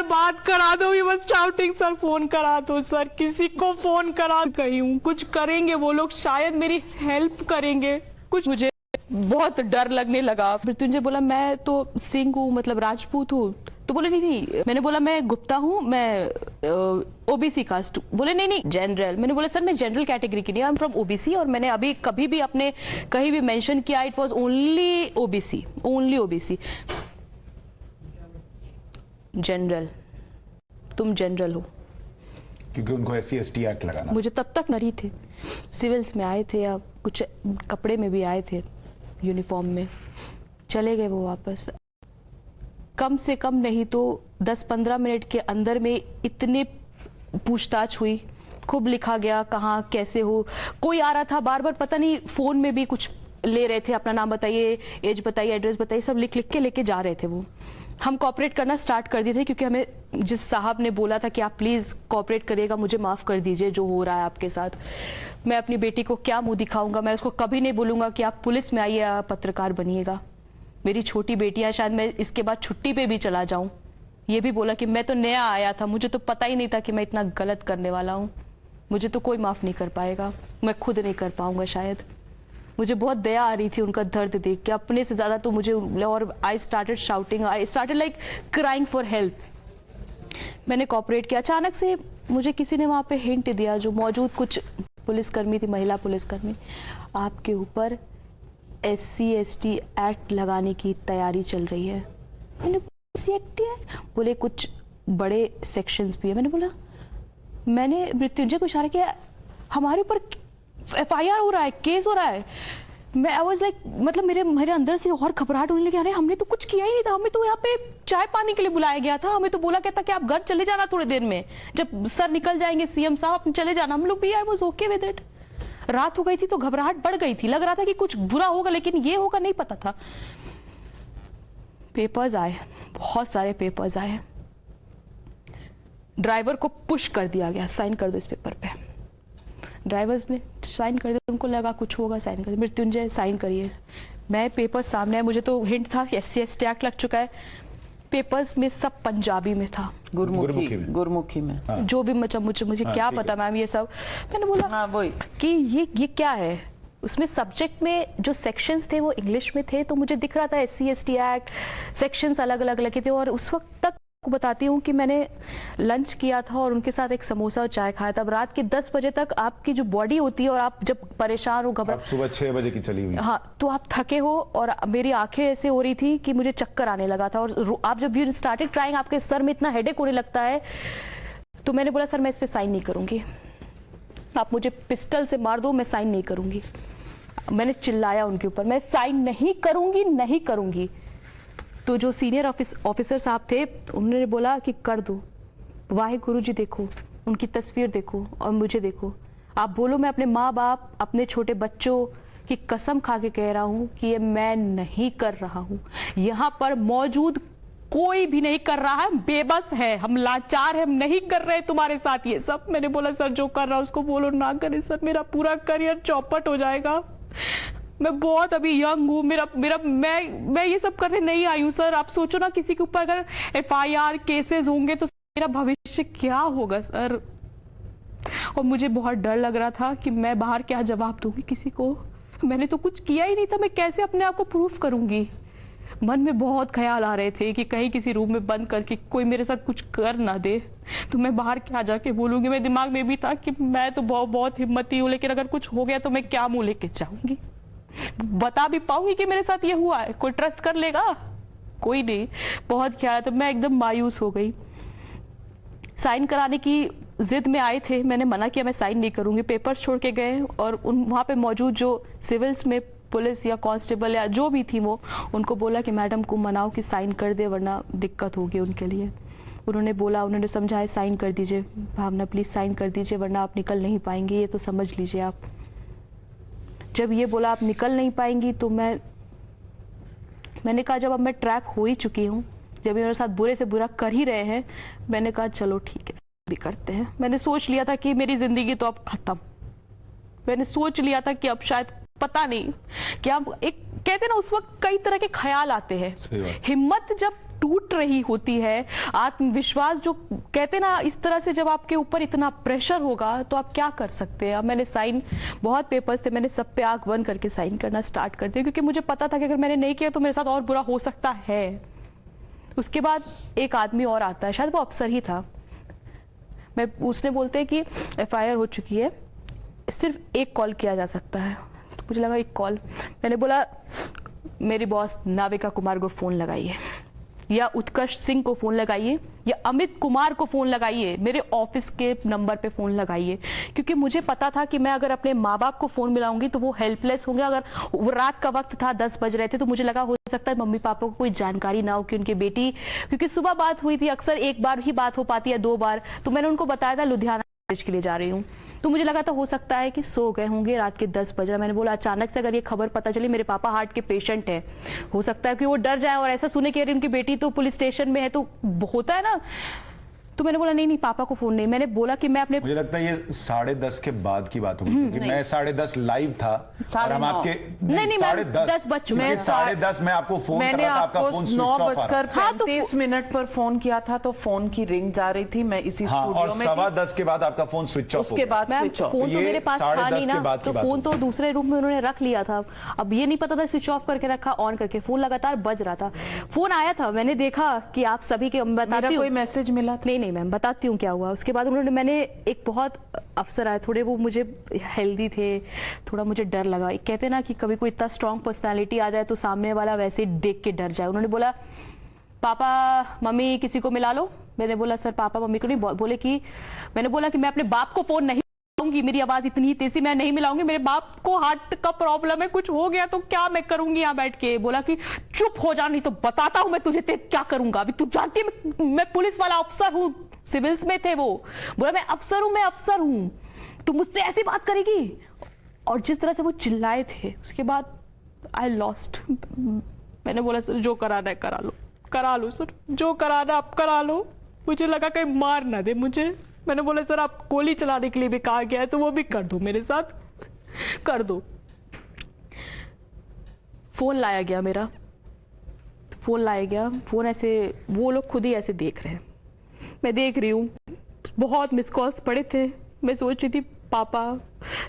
बात करा दो। He was shouting sir phone करा दो सर, किसी को फोन करा, कहीं हूँ कुछ करेंगे वो लोग, शायद मेरी हेल्प करेंगे कुछ। मुझे बहुत डर लगने लगा। मृत्युंजय बोला मैं तो सिंह हूँ, मतलब राजपूत हूँ। तो बोले नहीं। मैंने बोला मैं गुप्ता हूँ, मैं ओबीसी कास्ट। बोले नहीं जनरल। मैंने बोला सर मैं जनरल कैटेगरी की नहीं, आई एम फ्रॉम ओबीसी, और मैंने अभी कभी भी अपने कहीं भी मेंशन किया it was only OBC, only OBC. General, तुम जनरल हो, क्योंकि उनको SC/ST एक्ट लगाना। मुझे तब तक नहीं थे, सिविल्स में आए थे या कुछ कपड़े में भी आए थे, यूनिफॉर्म में। चले गए वो वापस। कम से कम नहीं तो 10-15 मिनट के अंदर में इतने पूछताछ हुई, खूब लिखा गया कहाँ कैसे हो। कोई आ रहा था बार बार, पता नहीं फोन में भी कुछ ले रहे थे, अपना नाम बताइए, एज बताइए, एड्रेस बताइए, सब लिख के लेके जा रहे थे वो। हम कोऑपरेट करना स्टार्ट कर दिए थे क्योंकि हमें जिस साहब ने बोला था कि आप प्लीज कोऑपरेट करिएगा, मुझे माफ कर दीजिए जो हो रहा है आपके साथ। मैं अपनी बेटी को क्या मुंह दिखाऊंगा, मैं उसको कभी नहीं बोलूंगा कि आप पुलिस में आइए, आप पत्रकार बनिएगा। मेरी छोटी बेटियां, शायद मैं इसके बाद छुट्टी पे भी चला जाऊं। ये भी बोला कि मैं तो नया आया था, मुझे तो पता ही नहीं था कि मैं इतना गलत करने वाला हूं, मुझे तो कोई माफ नहीं कर पाएगा, मैं खुद नहीं कर पाऊंगा शायद। मुझे बहुत दया आ रही थी उनका दर्द देख के, अपने से ज्यादा तो मुझे। और I started shouting, I started like crying for help. मैंने कोऑपरेट किया। अचानक से मुझे किसी ने वहां पे हिंट दिया, जो मौजूद कुछ पुलिसकर्मी थी, महिला पुलिसकर्मी, आपके ऊपर SC/ST एक्ट लगाने की तैयारी चल रही है। मैंने SC/ST एक्ट? बोले कुछ बड़े सेक्शंस भी है। मैंने बोला, मैंने मृत्युंजय को इशारा किया, हमारे ऊपर FIR हो रहा है, केस हो रहा है। मैं आई वाज लाइक, मतलब मेरे अंदर से और घबराहट होने लगी। अरे हमने तो कुछ किया ही नहीं था, हमें तो यहाँ पे चाय पानी के लिए बुलाया गया था, हमें तो बोला गया था कि आप घर चले जाना थोड़ी देर में, जब सर निकल जाएंगे सीएम साहब अपने चले जाना। हम लोग भी I was okay with it. रात हो गई थी तो घबराहट बढ़ गई थी, लग रहा था कि कुछ बुरा होगा, लेकिन ये होगा नहीं पता था। पेपर्स आए, बहुत सारे पेपर्स आए। ड्राइवर को पुश कर दिया गया, साइन कर दो इस पेपर पे। ड्राइवर्स ने साइन कर दिया, उनको लगा कुछ होगा, साइन कर दिया। मृत्युंजय साइन करिए। मैं पेपर सामने है, मुझे तो हिंट था कि SC/ST एक्ट लग चुका है। पेपर्स में सब पंजाबी में था, गुरमुखी में। जो भी मुझे क्या पता मैम ये सब। मैंने बोला वही कि ये क्या है। उसमें सब्जेक्ट में जो सेक्शंस थे वो इंग्लिश में थे, तो मुझे दिख रहा था SC/ST एक्ट सेक्शंस अलग अलग लगे थे। और उस वक्त तक को बताती हूँ कि मैंने लंच किया था और उनके साथ एक समोसा और चाय खाया था। अब रात के 10 बजे तक आपकी जो बॉडी होती है और आप जब परेशान हो, घबरा, सुबह 6 बजे की चली हुई, हाँ, तो आप थके हो और मेरी आंखें ऐसे हो रही थी कि मुझे चक्कर आने लगा था। और आप जब यू स्टार्टेड क्राइंग, आपके सर में इतना हेडेक होने लगता है। तो मैंने बोला सर मैं इस पे साइन नहीं करूंगी, आप मुझे पिस्टल से मार दो, मैं साइन नहीं करूंगी। मैंने चिल्लाया उनके ऊपर, मैं साइन नहीं करूंगी, नहीं करूंगी। तो जो सीनियर ऑफिसर साहब थे उन्होंने बोला कि कर दो। वाहे गुरु जी देखो, उनकी तस्वीर देखो और मुझे देखो। आप बोलो, मैं अपने माँ बाप, अपने छोटे बच्चों की कसम खा के कह रहा हूं कि ये मैं नहीं कर रहा हूं। यहां पर मौजूद कोई भी नहीं कर रहा है, बेबस है, हम लाचार है, हम नहीं कर रहे तुम्हारे साथ ये सब। मैंने बोला सर जो कर रहा है उसको बोलो ना करे सर, मेरा पूरा करियर चौपट हो जाएगा। मैं बहुत अभी यंग हूँ, मैं ये सब करने नहीं आई हूँ सर। आप सोचो ना, किसी के ऊपर अगर FIR केसेस होंगे तो मेरा भविष्य क्या होगा सर। और मुझे बहुत डर लग रहा था कि मैं बाहर क्या जवाब दूंगी किसी को। मैंने तो कुछ किया ही नहीं था, मैं कैसे अपने आप को प्रूफ करूंगी। मन में बहुत ख्याल आ रहे थे कि कहीं किसी रूम में बंद करके कोई मेरे साथ कुछ कर ना दे, तो मैं बाहर क्या जाके बोलूंगी। मेरे दिमाग में भी था कि मैं तो बहुत हिम्मती हूँ, लेकिन अगर कुछ हो गया तो मैं क्या मुंह लेके जाऊंगी, बता भी पाऊंगी कि मेरे साथ ये हुआ है, कोई ट्रस्ट कर लेगा, कोई नहीं। बहुत ख्याल, तो मैं एकदम मायूस हो गई। साइन कराने की जिद में आए थे, मैंने मना किया, मैं साइन नहीं करूंगी। पेपर्स छोड़ के गए और वहां पे मौजूद जो सिविल्स में पुलिस या कांस्टेबल या जो भी थी वो, उनको बोला कि मैडम को मनाओ कि साइन कर दे वरना दिक्कत होगी उनके लिए। उन्होंने बोला, उन्होंने समझाया साइन कर दीजिए भावना, प्लीज साइन कर दीजिए वरना आप निकल नहीं पाएंगे, ये तो समझ लीजिए आप। जब ये बोला आप निकल नहीं पाएंगी तो मैंने कहा जब अब मैं ट्रैप हो ही चुकी हूँ, जब ये मेरे साथ बुरे से बुरा कर ही रहे हैं, मैंने कहा चलो ठीक है भी करते हैं। मैंने सोच लिया था कि मेरी जिंदगी तो अब खत्म। मैंने सोच लिया था कि अब शायद पता नहीं क्या, एक कहते ना उस वक्त कई तरह के ख्याल आते हैं। हिम्मत जब टूट रही होती है, आत्मविश्वास जो कहते ना, इस तरह से जब आपके ऊपर इतना प्रेशर होगा तो आप क्या कर सकते हैं। अब मैंने साइन, बहुत पेपर्स थे, मैंने सब पे आंख बंद करके साइन करना स्टार्ट कर दिया, क्योंकि मुझे पता था कि अगर मैंने नहीं किया तो मेरे साथ और बुरा हो सकता है। उसके बाद एक आदमी और आता है, शायद वो अफसर ही था। उसने बोलते हैं कि FIR हो चुकी है, सिर्फ एक कॉल किया जा सकता है। तो मुझे लगा एक कॉल, मैंने बोला मेरी बॉस नाविका कुमार को फोन लगाइए, या उत्कर्ष सिंह को फोन लगाइए, या अमित कुमार को फोन लगाइए, मेरे ऑफिस के नंबर पे फोन लगाइए। क्योंकि मुझे पता था कि मैं अगर अपने माँ बाप को फोन मिलाऊंगी तो वो हेल्पलेस होंगे। अगर वो रात का वक्त था, 10 बज रहे थे, तो मुझे लगा हो सकता है मम्मी पापा को कोई जानकारी ना हो कि उनकी बेटी, क्योंकि सुबह बात हुई थी, अक्सर एक बार ही बात हो पाती है, 2 बार, तो मैंने उनको बताया था लुधियाना के लिए जा रही हूँ। तो मुझे लगा था हो सकता है कि सो गए होंगे, रात के 10 बज रहा। मैंने बोला अचानक से अगर ये खबर पता चली मेरे पापा हार्ट के पेशेंट है, हो सकता है कि वो डर जाए और ऐसा सुने कि उनकी बेटी तो पुलिस स्टेशन में है, तो होता है ना। तो मैंने बोला नहीं पापा को फोन नहीं। मैंने बोला कि मैं अपने, मुझे लगता है ये 10:30 के बाद की बात होगी, क्योंकि मैं 10:30 लाइव था और हम आपके नहीं 10 बज चुके हैं, 10:30 मैं आपको फोन कर रहा था, आपका फोन स्विच ऑफ आ रहा था। 9:35 पर फोन किया था, तो फोन की रिंग जा रही थी, मैं इसी स्टूडियो में, 10:15 के बाद आपका फोन स्विच ऑफ, उसके बाद स्विच ऑफ। फोन तो मेरे पास था नहीं ना, तो फोन तो दूसरे रूम में उन्होंने रख लिया था। अब ये नहीं पता था स्विच ऑफ करके रखा, ऑन करके, फोन लगातार बज रहा था। फोन आया था, मैंने देखा कि आप सभी के, बताती हूँ, कोई मैसेज मिला? नहीं मैम, बताती हूँ क्या हुआ। उसके बाद मैंने एक बहुत अफसर आए, थोड़े वो मुझे हेल्दी थे, थोड़ा मुझे डर लगा। कहते ना कि कभी कोई इतना स्ट्रांग पर्सनालिटी आ जाए तो सामने वाला वैसे देख के डर जाए। उन्होंने बोला पापा मम्मी किसी को मिला लो। मैंने बोला सर पापा मम्मी को नहीं, बोले कि, मैंने बोला कि मैं अपने बाप को फोन नहीं, मिलाऊंगी, मेरी आवाज इतनी तेज थी, मैं नहीं मिलाऊंगी, मेरे बाप को हार्ट का प्रॉब्लम है, कुछ हो गया तो क्या मैं करूंगी यहाँ बैठ के। बोला कि चुप हो जा, नहीं तो बताता हूं मैं तुझे क्या करूंगा। अभी तू जानती है मैं पुलिस वाला अफसर हूं, सिविल्स में थे वो। बोला मैं अफसर हूं, तू मुझसे ऐसी बात करेगी। और जिस तरह से वो चिल्लाए थे उसके बाद आई लॉस्ट। मैंने बोला सर जो कराना है करा लो सर, जो कराना आप करा लो, मुझे लगा कहीं मार ना दे मुझे। मैंने बोला सर आप गोली चलाने के लिए भी कहा गया है तो वो भी कर दो, मेरे साथ कर दो। फोन लाया गया मेरा, फोन ऐसे वो लोग खुद ही ऐसे देख रहे हैं, मैं देख रही हूँ, बहुत मिस कॉल्स पड़े थे। मैं सोच रही थी पापा,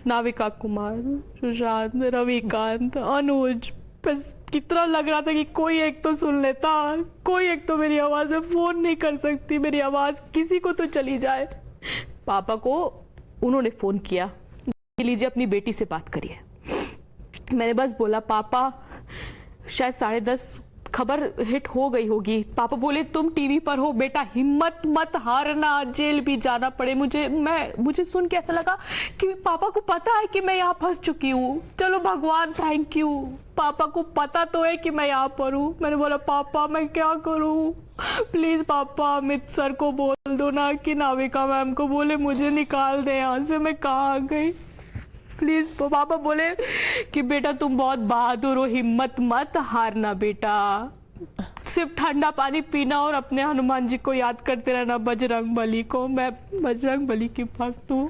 नाविका कुमार, सुशांत, रविकांत, अनुज, बस कितना लग रहा था कि कोई एक तो सुन लेता, कोई एक तो मेरी आवाज में फोन नहीं कर सकती, मेरी आवाज किसी को तो चली जाए। पापा को उन्होंने फोन किया, लीजिए अपनी बेटी से बात करिए। मैंने बस बोला पापा शायद 10:30 खबर हिट हो गई होगी। पापा बोले तुम टीवी पर हो बेटा, हिम्मत मत हारना, जेल भी जाना पड़े। मुझे सुन के ऐसा लगा कि पापा को पता है कि मैं यहाँ फंस चुकी हूँ। चलो भगवान थैंक यू, पापा को पता तो है कि मैं यहाँ पर हूँ। मैंने बोला पापा मैं क्या करूँ, प्लीज पापा अमित सर को बोल दो ना कि नाविका मैम को बोले मुझे निकाल दे यहाँ से, मैं कहाँ गई प्लीज। पापा बोले कि बेटा तुम बहुत बहादुर हो, हिम्मत मत हारना बेटा, सिर्फ ठंडा पानी पीना और अपने हनुमान जी को याद करते रहना, बजरंग बली को। मैं बजरंग बली की भक्त हूँ।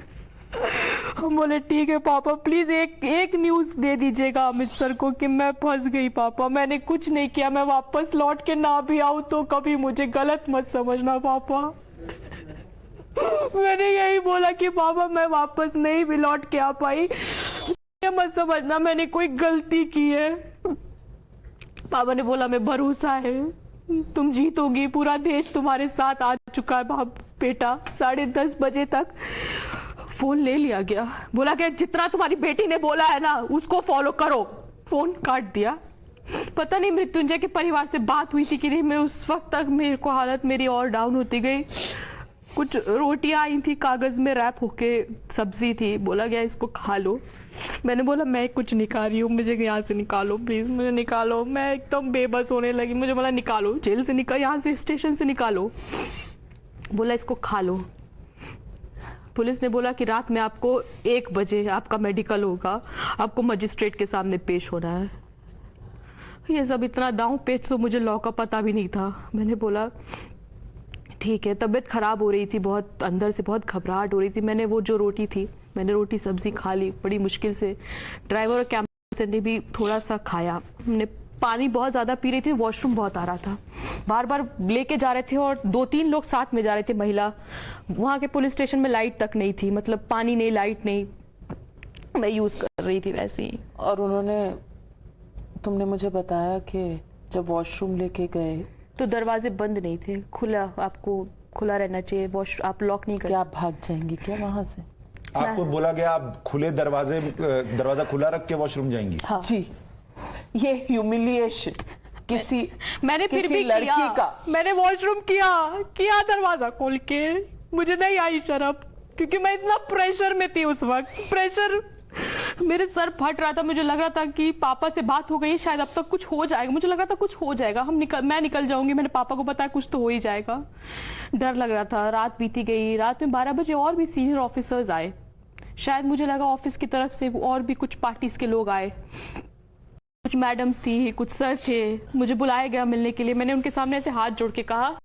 हम बोले ठीक है पापा, प्लीज एक न्यूज दे दीजिएगा अमित सर को कि मैं फंस गई पापा, मैंने कुछ नहीं किया, मैं वापस लौट के ना भी आऊं तो कभी मुझे गलत मत समझना पापा। मैंने यही बोला कि पापा मैं वापस नहीं भी लौट के आ पाई, मत समझना मैंने कोई गलती की है। पापा ने बोला मैं भरोसा है तुम जीतोगी, पूरा देश तुम्हारे साथ आ चुका है बेटा। 10:30 बजे तक फोन ले लिया गया, बोला कि जितना तुम्हारी बेटी ने बोला है ना उसको फॉलो करो। फोन काट दिया। पता नहीं मृत्युंजय के परिवार से बात हुई थी कि नहीं, मैं उस वक्त तक मेरे को हालत मेरी और डाउन होती गई। कुछ रोटियां आई थी कागज में रैप होके, सब्जी थी, बोला गया इसको खा लो। मैंने बोला मैं कुछ नहीं खा रही हूँ, मुझे यहाँ से निकालो प्लीज, मुझे निकालो। मैं एकदम बेबस होने लगी, मुझे बोला निकालो, जेल से निकाल, यहाँ से स्टेशन से निकालो। बोला इसको खा लो। पुलिस ने बोला कि रात में आपको 1 बजे आपका मेडिकल होगा, आपको मजिस्ट्रेट के सामने पेश होना है। ये सब इतना दांव पेच तो मुझे लॉ का पता भी नहीं था। मैंने बोला ठीक है। तबीयत खराब हो रही थी बहुत, अंदर से बहुत घबराहट हो रही थी। मैंने वो जो रोटी थी, मैंने रोटी सब्जी खा ली बड़ी मुश्किल से। ड्राइवर और कैमरे ने भी थोड़ा सा खाया। हमने पानी बहुत ज्यादा पी रही थी, वॉशरूम बहुत आ रहा था, बार बार लेके जा रहे थे और 2-3 लोग साथ में जा रहे थे महिला। वहां के पुलिस स्टेशन में लाइट तक नहीं थी, मतलब पानी नहीं, लाइट नहीं, मैं यूज कर रही थी वैसे ही। और तुमने मुझे बताया कि जब वॉशरूम लेके गए तो दरवाजे बंद नहीं थे, खुला, आपको खुला रहना चाहिए, आप लॉक नहीं कर। क्या आप भाग जाएंगी क्या वहां से? आपको बोला गया आप खुले दरवाजा खुला रख के वॉशरूम जाएंगी? हाँ। जी, ये ह्यूमिलिएशन मैंने फिर भी लड़की का, मैंने वॉशरूम किया दरवाजा खोल के, मुझे नहीं आई शर्म क्योंकि मैं इतना प्रेशर में थी उस वक्त। प्रेशर, मेरे सर फट रहा था, मुझे लग रहा था कि पापा से बात हो गई, शायद अब तक कुछ हो जाएगा, मुझे लग रहा था कुछ हो जाएगा, मैं निकल जाऊंगी। मैंने पापा को बताया कुछ तो हो ही जाएगा, डर लग रहा था। रात बीती गई, रात में 12 बजे और भी सीनियर ऑफिसर्स आए, शायद मुझे लगा ऑफिस की तरफ से और भी कुछ पार्टीज के लोग आए, कुछ मैडम्स थी, कुछ सर थे, मुझे बुलाया गया मिलने के लिए। मैंने उनके सामने ऐसे हाथ जोड़ के कहा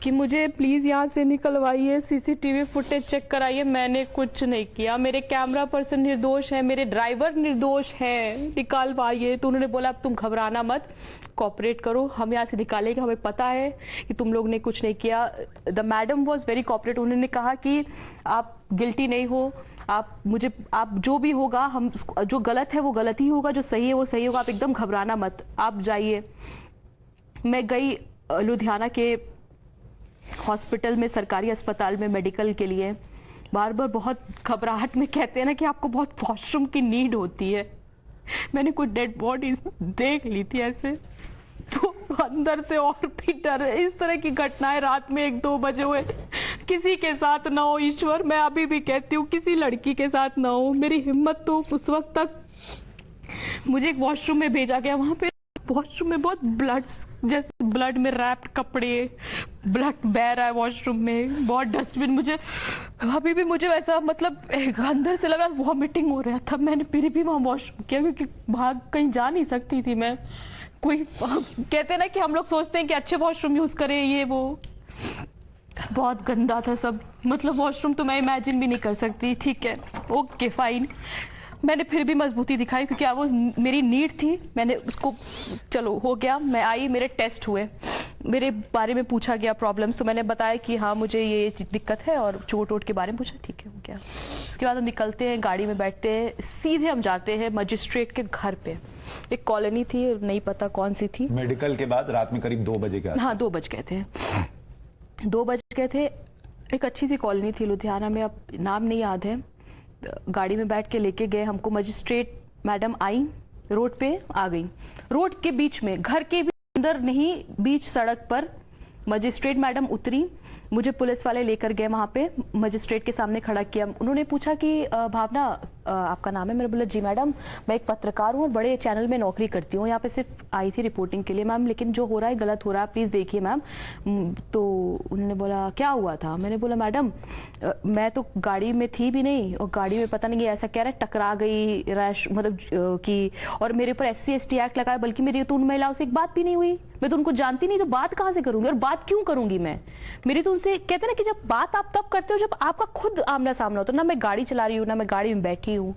कि मुझे प्लीज यहाँ से निकलवाइए, सीसीटीवी फुटेज चेक कराइए, मैंने कुछ नहीं किया, मेरे कैमरा पर्सन निर्दोष है, मेरे ड्राइवर निर्दोष है, निकालवाइए। तो उन्होंने बोला अब तुम घबराना मत, कोऑपरेट करो, हम यहाँ से निकालेंगे, हमें पता है कि तुम लोग ने कुछ नहीं किया। The madam was very cooperative. उन्होंने कहा कि आप गिल्टी नहीं हो, आप जो भी होगा, हम जो गलत है वो गलत ही होगा, जो सही है वो सही होगा, आप एकदम घबराना मत, आप जाइए। मैं गई लुधियाना के हॉस्पिटल में, सरकारी अस्पताल में मेडिकल के लिए। बार बार बहुत घबराहट में कहते हैं ना कि आपको बहुत वॉशरूम की नीड होती है। मैंने कुछ डेड बॉडी देख ली थी ऐसे, तो अंदर से और भी डर। इस तरह की घटनाएं रात में 1-2 बजे हुए किसी के साथ ना हो ईश्वर, मैं अभी भी कहती हूँ किसी लड़की के साथ ना हो। मेरी हिम्मत तो उस वक्त तक मुझे एक वॉशरूम में भेजा गया, वहां पे वॉशरूम में बहुत ब्लड, जैसे ब्लड में रैप्ड कपड़े, ब्लड बह रहा है वॉशरूम में, बहुत डस्टबिन, मुझे अभी भी मुझे ऐसा मतलब अंदर से लग रहा वॉमिटिंग हो रहा था। मैंने फिर भी वहां वॉशरूम किया क्योंकि भाग कहीं जा नहीं सकती थी मैं। कोई कहते हैं ना कि हम लोग सोचते हैं कि अच्छे वॉशरूम यूज करें, ये वो, बहुत गंदा था सब, मतलब वॉशरूम तो मैं इमेजिन भी नहीं कर सकती। ठीक है, ओके फाइन, मैंने फिर भी मजबूती दिखाई क्योंकि वो मेरी नीड थी। मैंने उसको, चलो हो गया, मैं आई, मेरे टेस्ट हुए, मेरे बारे में पूछा गया प्रॉब्लम्स, तो मैंने बताया कि हाँ मुझे ये दिक्कत है और चोट वोट के बारे में पूछा, ठीक है हो गया। उसके बाद हम निकलते हैं, गाड़ी में बैठते हैं, सीधे हम जाते हैं मजिस्ट्रेट के घर पे। एक कॉलोनी थी, नहीं पता कौन सी थी। मेडिकल के बाद रात में करीब 2 बजे के आसपास। हाँ 2 बज गए थे, 2 बज गए थे। एक अच्छी सी कॉलोनी थी लुधियाना में, अब नाम नहीं याद है। गाड़ी में बैठ के लेके गए हमको, मजिस्ट्रेट मैडम आई, रोड पे आ गई, रोड के बीच में, घर के भी अंदर नहीं, बीच सड़क पर मजिस्ट्रेट मैडम उतरी, मुझे पुलिस वाले लेकर गए वहां पे, मजिस्ट्रेट के सामने खड़ा किया। उन्होंने पूछा कि भावना आपका नाम है? मैंने बोला जी मैडम, मैं एक पत्रकार हूँ और बड़े चैनल में नौकरी करती हूँ, यहाँ पे सिर्फ आई थी रिपोर्टिंग के लिए मैम, लेकिन जो हो रहा है गलत हो रहा है, प्लीज देखिए मैम। तो उन्होंने बोला क्या हुआ था? मैंने बोला मैडम मैं तो गाड़ी में थी भी नहीं, और गाड़ी में पता नहीं ऐसा कह रहा है टकरा गई, रैश मतलब कि, और मेरे ऊपर SC ST एक्ट लगाया, बल्कि मेरी तो उन महिलाओं से एक बात भी नहीं हुई, मैं तो उनको जानती नहीं, तो बात कहां से करूंगी और बात क्यों करूंगी मैं? मेरी तो उनसे, कहते हैं ना कि जब बात आप तब करते हो जब आपका खुद आमना सामना होता है। ना मैं गाड़ी चला रही हूँ, ना मैं गाड़ी में बैठी हूँ,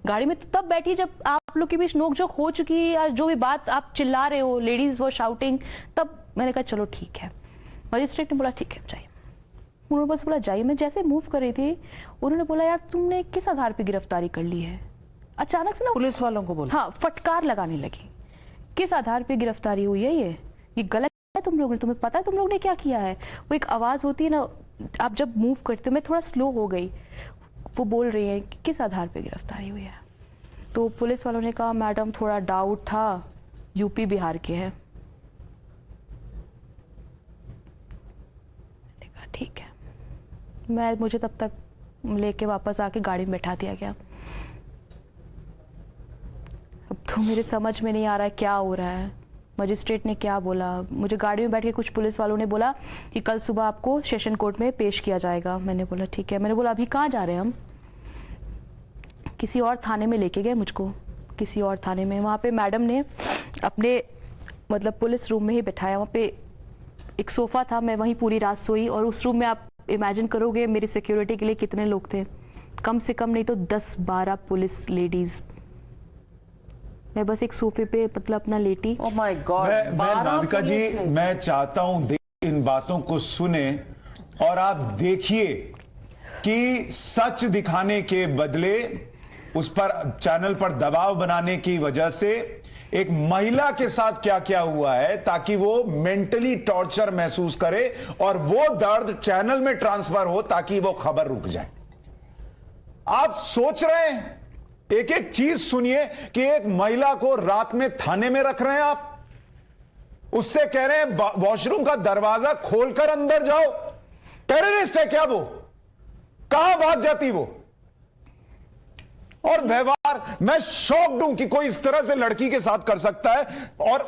गाड़ी में तो तब बैठी जब आप लोग के बीच नोकझोंक हो चुकी है, या जो भी बात आप चिल्ला रहे हो, लेडीज वो शाउटिंग, तब मैंने कहा चलो ठीक है। मजिस्ट्रेट ने बोला ठीक है जाइए, उन्होंने बस बोला जाइए। मैं जैसे मूव कर रही थी, उन्होंने बोला यार तुमने किस आधार पे गिरफ्तारी कर ली है? अचानक से ना पुलिस वालों को बोला, हाँ फटकार लगाने लगी, किस आधार पे गिरफ्तारी हुई है, ये गलत है तुम लोग ने, तुम्हें पता है तुम लोग ने क्या किया है? वो एक आवाज होती है ना, आप जब मूव करते हो, मैं थोड़ा स्लो हो गई, वो बोल रही है कि किस आधार पे गिरफ्तारी हुई है? तो पुलिस वालों ने कहा मैडम थोड़ा डाउट था, यूपी बिहार के हैं। मैंने कहा ठीक है, मुझे तब तक लेके वापस आके गाड़ी में बैठा दिया गया। अब तो मेरे समझ में नहीं आ रहा है क्या हो रहा है। मजिस्ट्रेट ने क्या बोला, मुझे गाड़ी में बैठ के कुछ पुलिस वालों ने बोला कि कल सुबह आपको सेशन कोर्ट में पेश किया जाएगा। मैंने बोला ठीक है। मैंने बोला अभी कहाँ जा रहे हैं हम? किसी और थाने में लेके गए मुझको, किसी और थाने में। वहां पे मैडम ने अपने मतलब पुलिस रूम में ही बिठाया, वहां पे एक सोफा था, मैं वहीं पूरी रात सोई, और उस रूम में आप इमेजिन करोगे मेरी सिक्योरिटी के लिए कितने लोग थे, कम से कम नहीं तो 10-12 पुलिस लेडीज। मैं बस एक सोफे पे मतलब अपना लेटी। Oh my God. मैं नाविका जी, मैं चाहता हूं इन बातों को सुने और आप देखिए कि सच दिखाने के बदले उस पर चैनल पर दबाव बनाने की वजह से एक महिला के साथ क्या क्या हुआ है, ताकि वो मेंटली टॉर्चर महसूस करे और वो दर्द चैनल में ट्रांसफर हो ताकि वो खबर रुक जाए। आप सोच रहे हैं, एक एक चीज सुनिए कि एक महिला को रात में थाने में रख रहे हैं आप, उससे कह रहे हैं वॉशरूम का दरवाजा खोलकर अंदर जाओ। टेररिस्ट है क्या वो? कहां भाग जाती वो? और व्यवहार, मैं शॉक्ड हूं कि कोई इस तरह से लड़की के साथ कर सकता है, और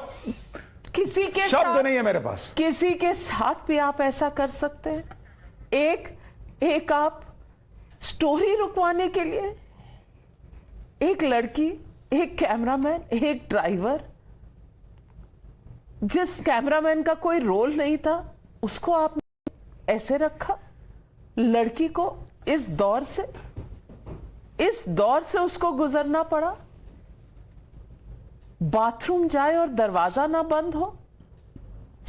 किसी के शब्द नहीं है मेरे पास। किसी के साथ भी आप ऐसा कर सकते हैं? एक आप स्टोरी रुकवाने के लिए, एक लड़की, एक कैमरामैन, एक ड्राइवर, जिस कैमरामैन का कोई रोल नहीं था, उसको आप ऐसे रखा। लड़की को इस दौर से उसको गुजरना पड़ा। बाथरूम जाए और दरवाजा ना बंद हो,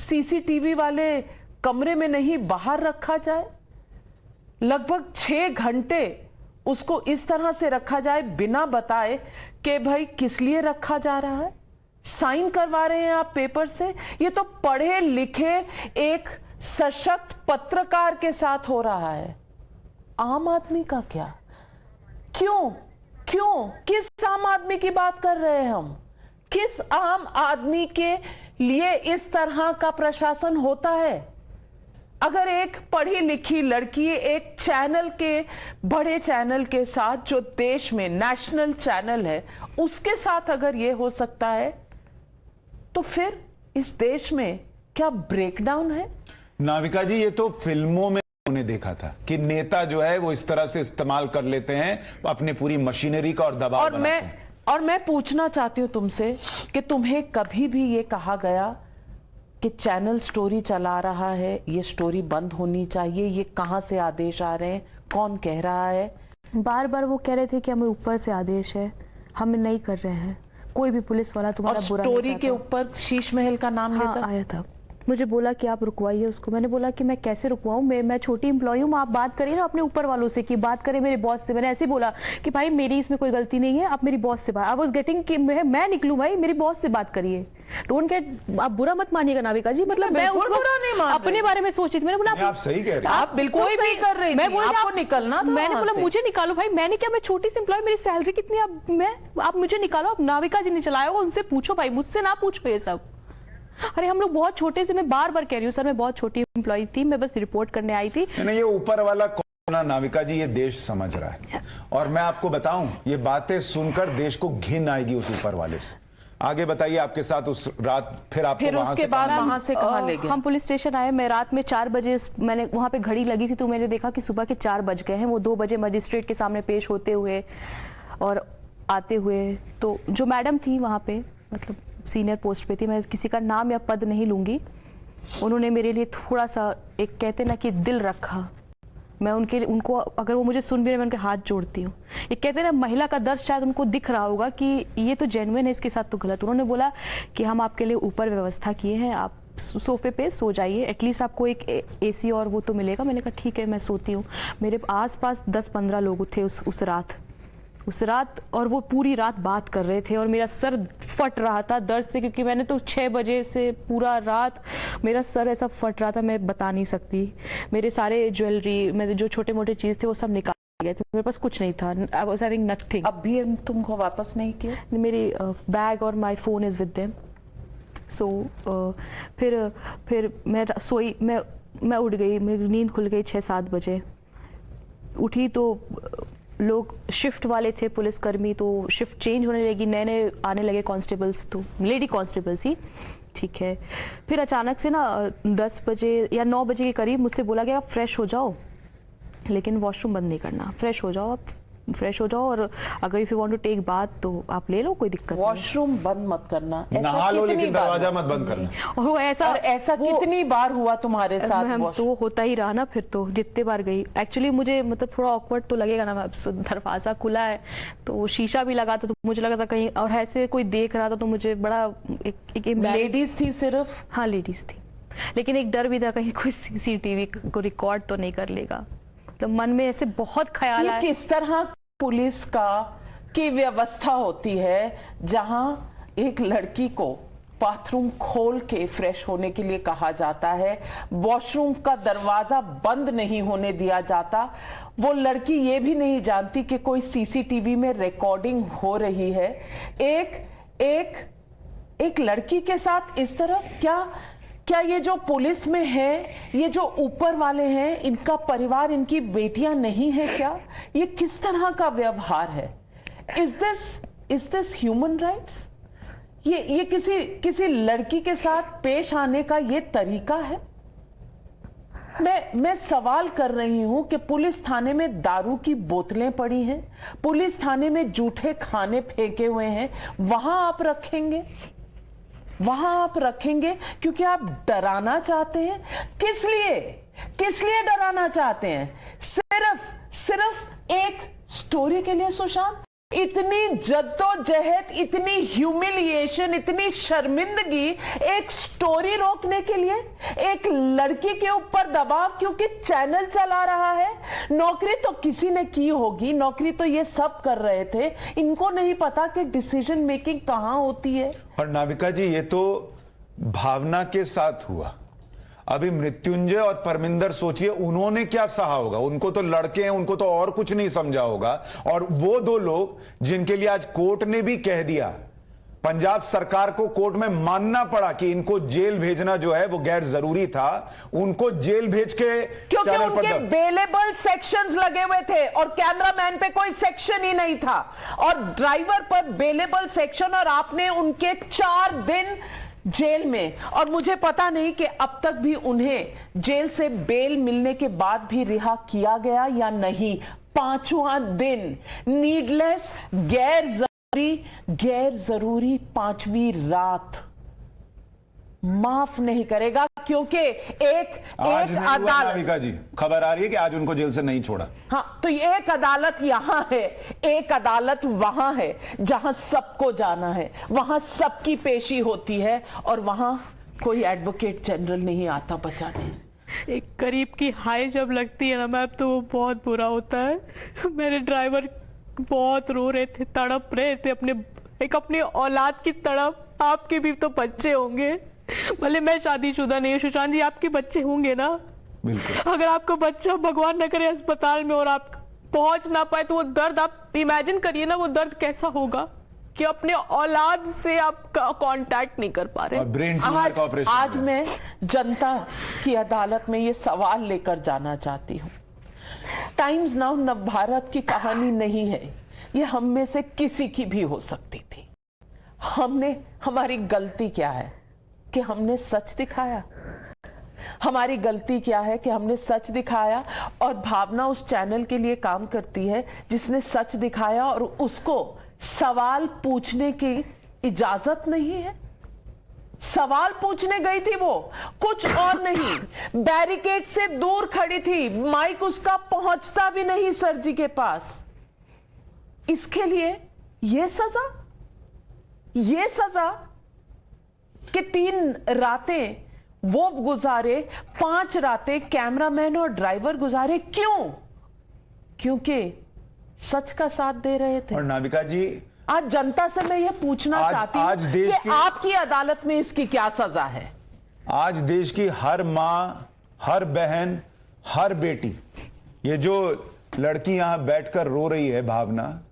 CCTV वाले कमरे में नहीं बाहर रखा जाए, लगभग 6 घंटे उसको इस तरह से रखा जाए बिना बताए कि भाई किस लिए रखा जा रहा है। साइन करवा रहे हैं आप पेपर से। ये तो पढ़े लिखे एक सशक्त पत्रकार के साथ हो रहा है। आम आदमी का क्या? क्यों किस आम आदमी की बात कर रहे हैं हम? किस आम आदमी के लिए इस तरह का प्रशासन होता है? अगर एक पढ़ी लिखी लड़की एक चैनल के, बड़े चैनल के साथ, जो देश में नेशनल चैनल है, उसके साथ अगर ये हो सकता है, तो फिर इस देश में क्या ब्रेकडाउन है? नाविका जी, ये तो फिल्मों में उन्हें देखा था कि नेता जो है वो इस तरह से इस्तेमाल कर लेते हैं अपने पूरी मशीनरी का और दबाव बनाते हैं। और मैं पूछना चाहती हूं तुमसे कि तुम्हें कभी भी ये कहा गया कि चैनल स्टोरी चला रहा है, ये स्टोरी बंद होनी चाहिए, ये कहां से आदेश आ रहे हैं, कौन कह रहा है? बार बार वो कह रहे थे कि हमें ऊपर से आदेश है, हम नहीं कर रहे हैं, कोई भी पुलिस वाला तुम्हारा बुरा नहीं स्टोरी के ऊपर शीश महल का नाम लेता आया था। मुझे बोला कि आप रुकवाइए उसको। मैंने बोला कि मैं कैसे रुकवाऊं, मैं छोटी एम्प्लॉय हूं, आप बात करिए ना अपने ऊपर वालों से, कि बात करें मेरे बॉस से। मैंने ऐसे बोला कि भाई मेरी इसमें कोई गलती नहीं है, आप मेरी बॉस से बात, आई वाज गेटिंग कि मैं निकलूं, भाई मेरी बॉस से बात करिए, डोंट गेट। आप बुरा मत मानिएगा नाविका जी, मतलब मैं अपने बारे में सोच रही थी। मैंने बोला आप सही कह रहे हैं, आप बिल्कुल सही कर रही थी, आपको निकलना था। मैंने बोला मुझे निकालो भाई, मैंने क्या, मैं छोटी सी एम्प्लॉय, मेरी सैलरी कितनी, आप मुझे निकालो। आप नाविका जी ने चलाया होगा, उनसे पूछो भाई, मुझसे ना पूछो ये सब। अरे हम लोग बहुत छोटे से, मैं बार बार कह रही हूँ सर, मैं बहुत छोटी एम्प्लॉय थी, मैं बस रिपोर्ट करने आई थी। नहीं, ये ऊपर वाला कौन है नाविका जी, ये देश समझ रहा है। और मैं आपको बताऊं, ये बातें सुनकर देश को घिन आएगी उस ऊपर वाले से। आगे बताइए, आपके साथ उस रात फिर उसके बाद वहां से कहां ले गए? हम पुलिस स्टेशन आए, मैं रात में 4 बजे, मैंने वहां पे घड़ी लगी थी तो मैंने देखा कि सुबह के 4 बज गए हैं। वो 2 बजे मजिस्ट्रेट के सामने पेश होते हुए और आते हुए, तो जो मैडम थी वहां पे, मतलब सीनियर पोस्ट पे थी, मैं किसी का नाम या पद नहीं लूंगी, उन्होंने मेरे लिए थोड़ा सा, एक कहते ना कि दिल रखा। मैं उनको अगर वो मुझे सुन भी रहे, मैं उनके हाथ जोड़ती हूँ। ये कहते ना, महिला का दर्द शायद उनको दिख रहा होगा कि ये तो जेन्युइन है, इसके साथ तो गलत। उन्होंने बोला कि हम आपके लिए ऊपर व्यवस्था किए हैं, आप सोफे पे सो जाइए, एटलीस्ट आपको एक एसी और वो तो मिलेगा। मैंने कहा ठीक है, मैं सोती हूँ। मेरे आसपास 10-15 लोग थे उस रात, और वो पूरी रात बात कर रहे थे, और मेरा सर फट रहा था दर्द से, क्योंकि मैंने तो 6 बजे से पूरा रात मेरा सर ऐसा फट रहा था, मैं बता नहीं सकती। मेरे सारे ज्वेलरी, मेरे जो छोटे मोटे चीज थे वो सब निकाल गए थे, मेरे पास कुछ नहीं था। I was having nothing. अब भी तुमको वापस नहीं किया? मेरी बैग और my phone is with them. So फिर मैं सोई, मैं उठ गई, मेरी नींद खुल गई 6-7 बजे। उठी तो लोग शिफ्ट वाले थे, पुलिसकर्मी, तो शिफ्ट चेंज होने लगी, नए आने लगे कांस्टेबल्स, तो लेडी कांस्टेबल्स ही, ठीक है। फिर अचानक से ना 10 बजे या 9 बजे के करीब मुझसे बोला गया आप फ्रेश हो जाओ, लेकिन वॉशरूम बंद नहीं करना, फ्रेश हो जाओ, आप फ्रेश हो जाओ, और अगर if you want to take bath तो आप ले लो, कोई दिक्कत नहीं। वॉशरूम बंद मत करना, नहा लो लेकिन दरवाजा मत बंद करना। और वो ऐसा कितनी बार हुआ तुम्हारे साथ? तो वो होता ही रहा ना, फिर तो जितने बार गई। एक्चुअली मुझे मतलब थोड़ा ऑकवर्ड तो लगेगा ना, दरवाजा खुला है तो शीशा भी लगा था, तो मुझे लगा था कहीं और ऐसे कोई देख रहा था, तो मुझे बड़ा एक लेडीज थी सिर्फ? हाँ लेडीज थी, लेकिन एक डर भी था कहीं कोई सीसीटीवी को रिकॉर्ड तो नहीं कर लेगा। मतलब मन में ऐसे बहुत ख्याल आया। किस तरह पुलिस की व्यवस्था होती है जहां एक लड़की को बाथरूम खोल के फ्रेश होने के लिए कहा जाता है, वॉशरूम का दरवाजा बंद नहीं होने दिया जाता, वो लड़की ये भी नहीं जानती कि कोई सीसीटीवी में रिकॉर्डिंग हो रही है। एक लड़की के साथ इस तरह क्या ये जो पुलिस में है, ये जो ऊपर वाले हैं, इनका परिवार, इनकी बेटियां नहीं है क्या? ये किस तरह का व्यवहार है? Is this human rights? ये किसी लड़की के साथ पेश आने का ये तरीका है? मैं सवाल कर रही हूं कि पुलिस थाने में दारू की बोतलें पड़ी हैं, पुलिस थाने में जूठे खाने फेंके हुए हैं, वहां आप रखेंगे क्योंकि आप डराना चाहते हैं? किस लिए डराना चाहते हैं? सिर्फ एक स्टोरी के लिए? सुशांत, इतनी जद्दोजहद, इतनी ह्यूमिलिएशन, इतनी शर्मिंदगी एक स्टोरी रोकने के लिए, एक लड़की के ऊपर दबाव क्योंकि चैनल चला रहा है। नौकरी तो किसी ने की होगी, नौकरी तो ये सब कर रहे थे, इनको नहीं पता कि डिसीजन मेकिंग कहां होती है। पर नाविका जी, ये तो भावना के साथ हुआ। अभी मृत्युंजय और परमिंदर सोचिए उन्होंने क्या सहा होगा। उनको तो लड़के हैं, उनको तो और कुछ नहीं समझा होगा। और वो 2 लोग जिनके लिए आज कोर्ट ने भी कह दिया पंजाब सरकार को कोर्ट में मानना पड़ा कि इनको जेल भेजना जो है वो गैर जरूरी था, उनको जेल भेज के क्योंकि उनके बेलेबल सेक्शंस लगे हुए थे और कैमरामैन पे कोई सेक्शन ही नहीं था और ड्राइवर पर बेलेबल सेक्शन, और आपने उनके 4 दिन जेल में, और मुझे पता नहीं कि अब तक भी उन्हें जेल से बेल मिलने के बाद भी रिहा किया गया या नहीं। 5वां दिन नीडलेस, गैर जरूरी 5वीं रात माफ नहीं करेगा, क्योंकि एक अदालत, नाविका जी खबर आ रही है कि आज उनको जेल से नहीं छोड़ा। हाँ, तो एक अदालत यहां है, एक अदालत वहां है जहां सबको जाना है, वहां सबकी पेशी होती है और वहां कोई एडवोकेट जनरल नहीं आता बचाने। एक करीब की हाई जब लगती है ना मैम, तो वो बहुत बुरा होता है। मेरे ड्राइवर बहुत रो रहे थे, तड़प रहे थे अपने औलाद की तड़प। आपके भी तो बच्चे होंगे, भले मैं शादीशुदा नहीं हूँ, सुशांत जी आपके बच्चे होंगे ना? बिल्कुल। अगर आपका बच्चा भगवान न करे अस्पताल में और आप पहुंच ना पाए तो वो दर्द आप इमेजिन करिए ना, वो दर्द कैसा होगा कि अपने औलाद से आप कांटेक्ट नहीं कर पा रहे। ब्रेन ट्यूमर का ऑपरेशन। आज मैं जनता की अदालत में ये सवाल लेकर जाना चाहती हूं। टाइम्स नाउ नव भारत की कहानी नहीं है, ये हम में से किसी की भी हो सकती थी। हमारी गलती क्या है कि हमने सच दिखाया। हमारी गलती क्या है कि हमने सच दिखाया, और भावना उस चैनल के लिए काम करती है जिसने सच दिखाया और उसको सवाल पूछने की इजाजत नहीं है। सवाल पूछने गई थी वो, कुछ और नहीं। बैरिकेड से दूर खड़ी थी, माइक उसका पहुंचता भी नहीं सर जी के पास। इसके लिए ये सजा कि 3 रातें वो गुजारे, 5 रातें कैमरामैन और ड्राइवर गुजारे। क्यों? क्योंकि सच का साथ दे रहे थे। और नाविका जी, आज जनता से मैं ये पूछना चाहती हूं कि आपकी अदालत में इसकी क्या सजा है? आज देश की हर मां, हर बहन, हर बेटी, ये जो लड़की यहां बैठकर रो रही है भावना,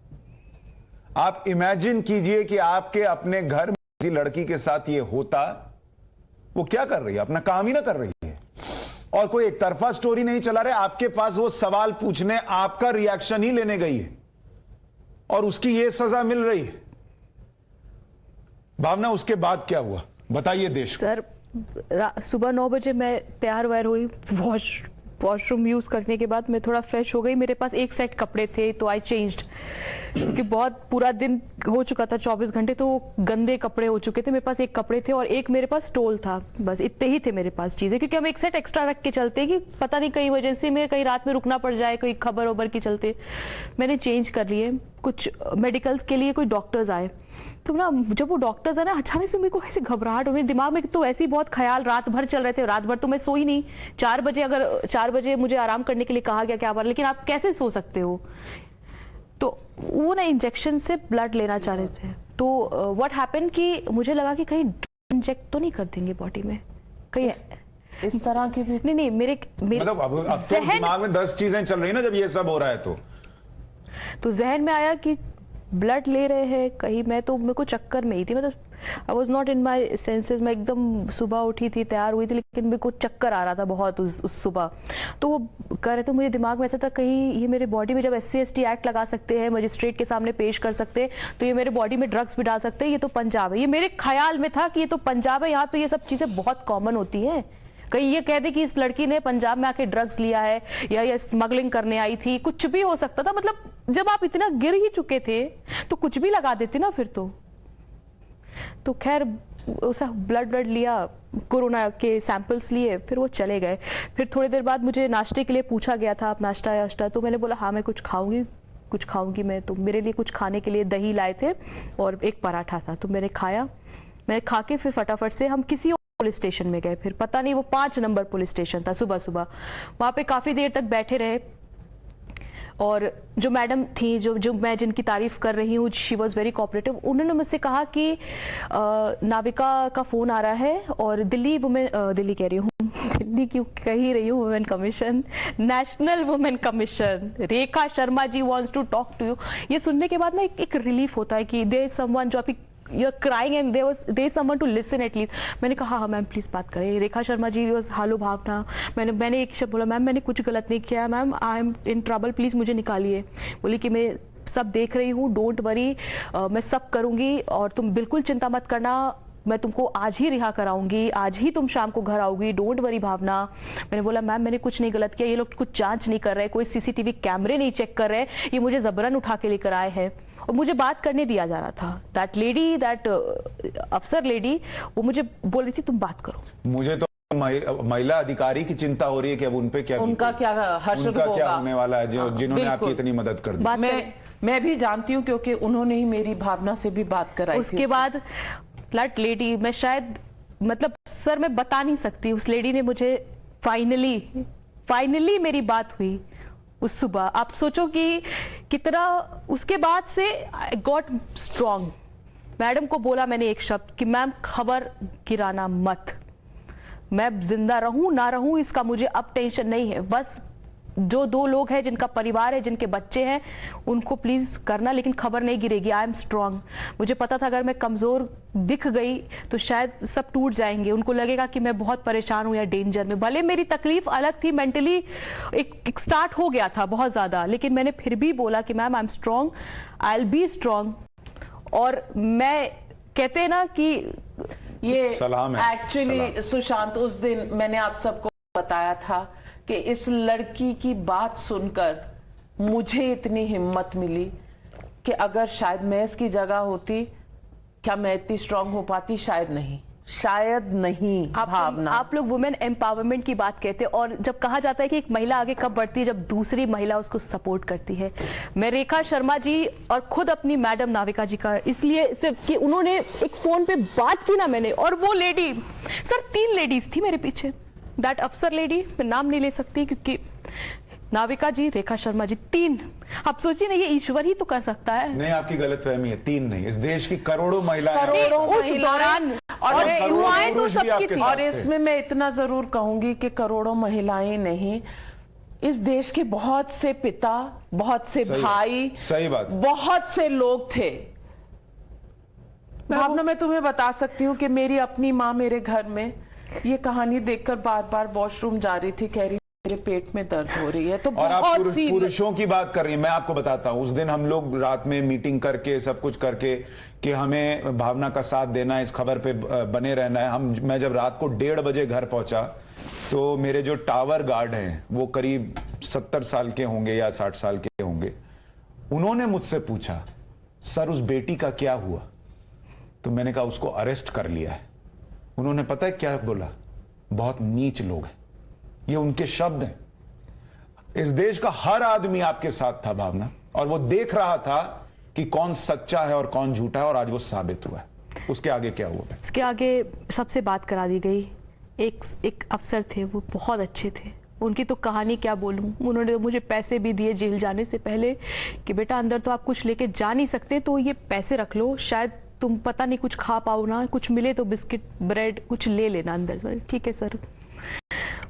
आप इमेजिन कीजिए कि आपके अपने घर में किसी लड़की के साथ ये होता, वो क्या कर रही है? अपना काम ही ना कर रही है और कोई एक तरफा स्टोरी नहीं चला रहे। आपके पास वो सवाल पूछने, आपका रिएक्शन ही लेने गई है और उसकी ये सजा मिल रही है। भावना, उसके बाद क्या हुआ बताइए देश को। सर, सुबह 9 बजे मैं तैयार वैयार हुई, वॉशरूम यूज करने के बाद मैं थोड़ा फ्रेश हो गई। मेरे पास एक सेट कपड़े थे तो आई चेंज्ड, क्योंकि बहुत पूरा दिन हो चुका था, 24 घंटे, तो गंदे कपड़े हो चुके थे। मेरे पास एक कपड़े थे और एक मेरे पास स्टोल था, बस इतने ही थे मेरे पास चीजें, क्योंकि हम एक सेट एक्स्ट्रा रख के चलते हैं कि पता नहीं कहीं इमरजेंसी में कहीं रात में रुकना पड़ जाए, कोई खबर वबर की चलते। मैंने चेंज कर लिए। कुछ मेडिकल के लिए कोई डॉक्टर्स आए, तो ना जब वो डॉक्टर्स आए ना, अचानक से मेरे को ऐसे घबराहट हो गई दिमाग में। तो ऐसे ही बहुत ख्याल रात भर चल रहे थे, रात भर तो मैं सोई नहीं। 4 बजे मुझे आराम करने के लिए कहा गया क्या बात, लेकिन आप कैसे सो सकते हो? तो वो ना इंजेक्शन से ब्लड लेना चाह रहे थे। तो व्हाट हैपेंड कि मुझे लगा कि कहीं इंजेक्ट तो नहीं कर देंगे बॉडी में, कहीं इस तरह की भी नहीं। मेरे मतलब अब तो दिमाग में 10 चीजें चल रही ना जब ये सब हो रहा है। तो जहन में आया कि ब्लड ले रहे हैं कहीं, मैं तो मेरे को चक्कर में ही थी, मतलब I was not in my senses. मैं एकदम सुबह उठी थी, तैयार हुई थी, लेकिन मेरे को चक्कर आ रहा था बहुत उस सुबह। तो वो कह रहे थे, मुझे दिमाग में ऐसा था कहीं ये मेरे बॉडी में, जब SC/ST एक्ट लगा सकते हैं, मजिस्ट्रेट के सामने पेश कर सकते हैं, तो ये मेरे बॉडी में ड्रग्स भी डाल सकते हैं। ये तो पंजाब है, ये मेरे ख्याल में था कि ये तो पंजाब है, यहाँ तो ये सब चीजें बहुत कॉमन होती हैं। कहीं ये कह दे कि इस लड़की ने पंजाब में आके ड्रग्स लिया है या ये स्मगलिंग करने आई थी, कुछ भी हो सकता था। मतलब जब आप इतना गिर ही चुके थे तो कुछ भी लगा देते ना फिर तो खैर उसे ब्लड लिया, कोरोना के सैंपल्स लिए, फिर वो चले गए। फिर थोड़ी देर बाद मुझे नाश्ते के लिए पूछा गया था, आप नाश्ता, तो मैंने बोला हाँ मैं कुछ खाऊंगी मैं। तो मेरे लिए कुछ खाने के लिए दही लाए थे और एक पराठा था, तो मैंने खाया। मैंने खा के फिर फटाफट से हम किसी पुलिस स्टेशन में गए। फिर पता नहीं वो 5 नंबर पुलिस स्टेशन था। सुबह वहां पे काफी देर तक बैठे रहे और जो मैडम थी, जो मैं जिनकी तारीफ कर रही हूँ, शी वॉज वेरी कोऑपरेटिव। उन्होंने मुझसे कहा कि नाविका का फोन आ रहा है और दिल्ली कह रही हूँ दिल्ली क्यों कह ही रही हूँ, women commission, national women commission, Rekha Sharma ji wants to talk to you. ये सुनने के बाद ना एक रिलीफ होता है कि देयर इज समवन जो आपकी you're crying and there is someone to listen at least. मैंने कहा हाँ मैम प्लीज बात करें. रेखा शर्मा जी was हेलो भावना. मैंने एक शब्द बोला मैम मैंने कुछ गलत नहीं किया ma'am, I am in trouble, please मुझे निकालिए. बोली कि मैं सब देख रही हूँ, डोंट वरी, मैं सब करूंगी और तुम बिल्कुल चिंता मत करना, मैं तुमको आज ही रिहा कराऊंगी, आज ही तुम शाम को घर आओगी, डोंट वरी भावना. मैंने बोला मैम मैंने कुछ नहीं गलत किया, ये लोग कुछ जांच नहीं कर रहे, कोई सीसीटीवी कैमरे नहीं चेक कर रहे, ये मुझे जबरन उठा के लेकर आए हैं और मुझे बात करने दिया जा रहा था. दैट लेडी, दैट अफसर लेडी, वो मुझे बोल रही थी तुम बात करो. मुझे तो महिला अधिकारी की चिंता हो रही है कि अब उनपे क्या, उनका क्या हश्र उनका क्या होगा, होने वाला है जिन्होंने आपकी इतनी मदद कर दी. मैं भी जानती हूँ क्योंकि उन्होंने ही मेरी भावना से भी बात कराई. उसके बाद फ्लैट लेडी, मैं शायद मतलब सर मैं बता नहीं सकती, उस लेडी ने मुझे फाइनली मेरी बात हुई उस सुबह. आप सोचो कि कितना, उसके बाद से आई गॉट स्ट्रांग. मैडम को बोला मैंने एक शब्द कि मैम खबर गिराना मत, मैं जिंदा रहूं ना रहूं इसका मुझे अब टेंशन नहीं है, बस जो 2 लोग हैं जिनका परिवार है, जिनके बच्चे हैं, उनको प्लीज करना, लेकिन खबर नहीं गिरेगी. I am strong. मुझे पता था अगर मैं कमजोर दिख गई तो शायद सब टूट जाएंगे, उनको लगेगा कि मैं बहुत परेशान हूं या डेंजर में. भले मेरी तकलीफ अलग थी, मेंटली एक स्टार्ट हो गया था बहुत ज्यादा, लेकिन मैंने फिर भी बोला कि ma'am I am strong, I will be strong. और मैं कहते हैं ना कि ये एक्चुअली सुशांत, उस दिन मैंने आप सबको बताया था कि इस लड़की की बात सुनकर मुझे इतनी हिम्मत मिली कि अगर शायद मैं इसकी जगह होती, क्या मैं इतनी स्ट्रांग हो पाती? शायद नहीं. भावना, आप लोग वुमेन एम्पावरमेंट की बात कहते हैं, और जब कहा जाता है कि एक महिला आगे कब बढ़ती है, जब दूसरी महिला उसको सपोर्ट करती है. मैं रेखा शर्मा जी और खुद अपनी मैडम नाविका जी का इसलिए सिर्फ कि उन्होंने एक फोन पे बात की ना मैंने, और वो लेडी, सर 3 लेडीज थी मेरे पीछे. दैट अफसर लेडी, मैं नाम नहीं ले सकती क्योंकि नाविका जी, रेखा शर्मा जी, 3. आप सोचिए ना, ये ईश्वर ही तो कर सकता है. नहीं, आपकी गलतफहमी है, 3 नहीं, इस देश की करोड़ों महिलाएं उस दौरान और इसमें मैं इतना जरूर कहूंगी कि करोड़ों महिलाएं नहीं, इस देश के बहुत से पिता, बहुत से भाई, सही बात, बहुत से लोग थे. भावना, मैं तुम्हें बता सकती हूँ कि मेरी अपनी माँ मेरे घर में ये कहानी देखकर बार बार वॉशरूम जा रही थी, कह रही मेरे पेट में दर्द हो रही है. तो और आप पुरुषों की बात कर रही हैं, मैं आपको बताता हूं, उस दिन हम लोग रात में मीटिंग करके सब कुछ करके कि हमें भावना का साथ देना, इस खबर पे बने रहना है. मैं जब रात को 1:30 बजे घर पहुंचा तो मेरे जो टावर गार्ड हैं वो करीब 70 साल के होंगे या 60 साल के होंगे. उन्होंने मुझसे पूछा सर उस बेटी का क्या हुआ, तो मैंने कहा उसको अरेस्ट कर लिया है. उन्होंने पता है क्या बोला, बहुत नीच लोग हैं. ये उनके शब्द हैं. इस देश का हर आदमी आपके साथ था भावना, और वो देख रहा था कि कौन सच्चा है और कौन झूठा है, और आज वो साबित हुआ है. उसके आगे क्या हुआ? उसके आगे सबसे बात करा दी गई. एक अफसर थे, वो बहुत अच्छे थे, उनकी तो कहानी क्या बोलूं. उन्होंने मुझे पैसे भी दिए जेल जाने से पहले कि बेटा अंदर तो आप कुछ लेके जा नहीं सकते, तो ये पैसे रख लो, शायद तुम पता नहीं कुछ खा पाओ ना, कुछ मिले तो बिस्किट ब्रेड कुछ ले लेना अंदर. ठीक है सर.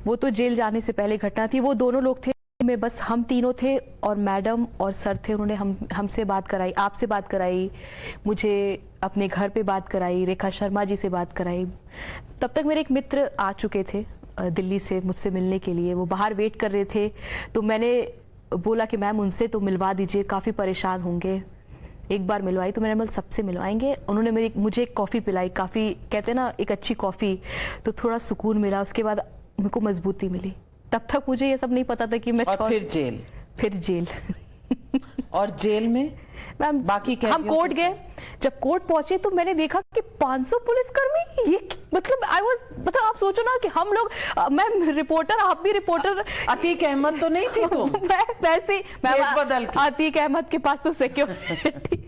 वो तो जेल जाने से पहले घटना थी. वो दोनों लोग थे, में बस हम तीनों थे और मैडम और सर थे. उन्होंने हमसे बात कराई, आपसे बात कराई, मुझे अपने घर पे बात कराई, रेखा शर्मा जी से बात कराई. तब तक मेरे एक मित्र आ चुके थे दिल्ली से मुझसे मिलने के लिए. वो बाहर वेट कर रहे थे, तो मैंने बोला कि मैम उनसे तो मिलवा दीजिए, काफी परेशान होंगे. एक बार मिलवाई तो मैंने बोला सबसे मिलवाएंगे. उन्होंने मुझे एक कॉफी पिलाई, काफी कहते हैं ना एक अच्छी कॉफी, तो थोड़ा सुकून मिला. उसके बाद मुझको मजबूती मिली. तब तक मुझे ये सब नहीं पता था कि मैं और फिर जेल और जेल में मैम बाकी हम कोर्ट गए. जब कोर्ट पहुंचे तो मैंने देखा कि 500 पुलिसकर्मी, ये मतलब आप सोचो ना कि हम लोग, मैं रिपोर्टर, आप भी रिपोर्टर. अतीक अहमद तो नहीं थी तुम? वैसे अतीक अहमद के पास तो सिक्योरिटी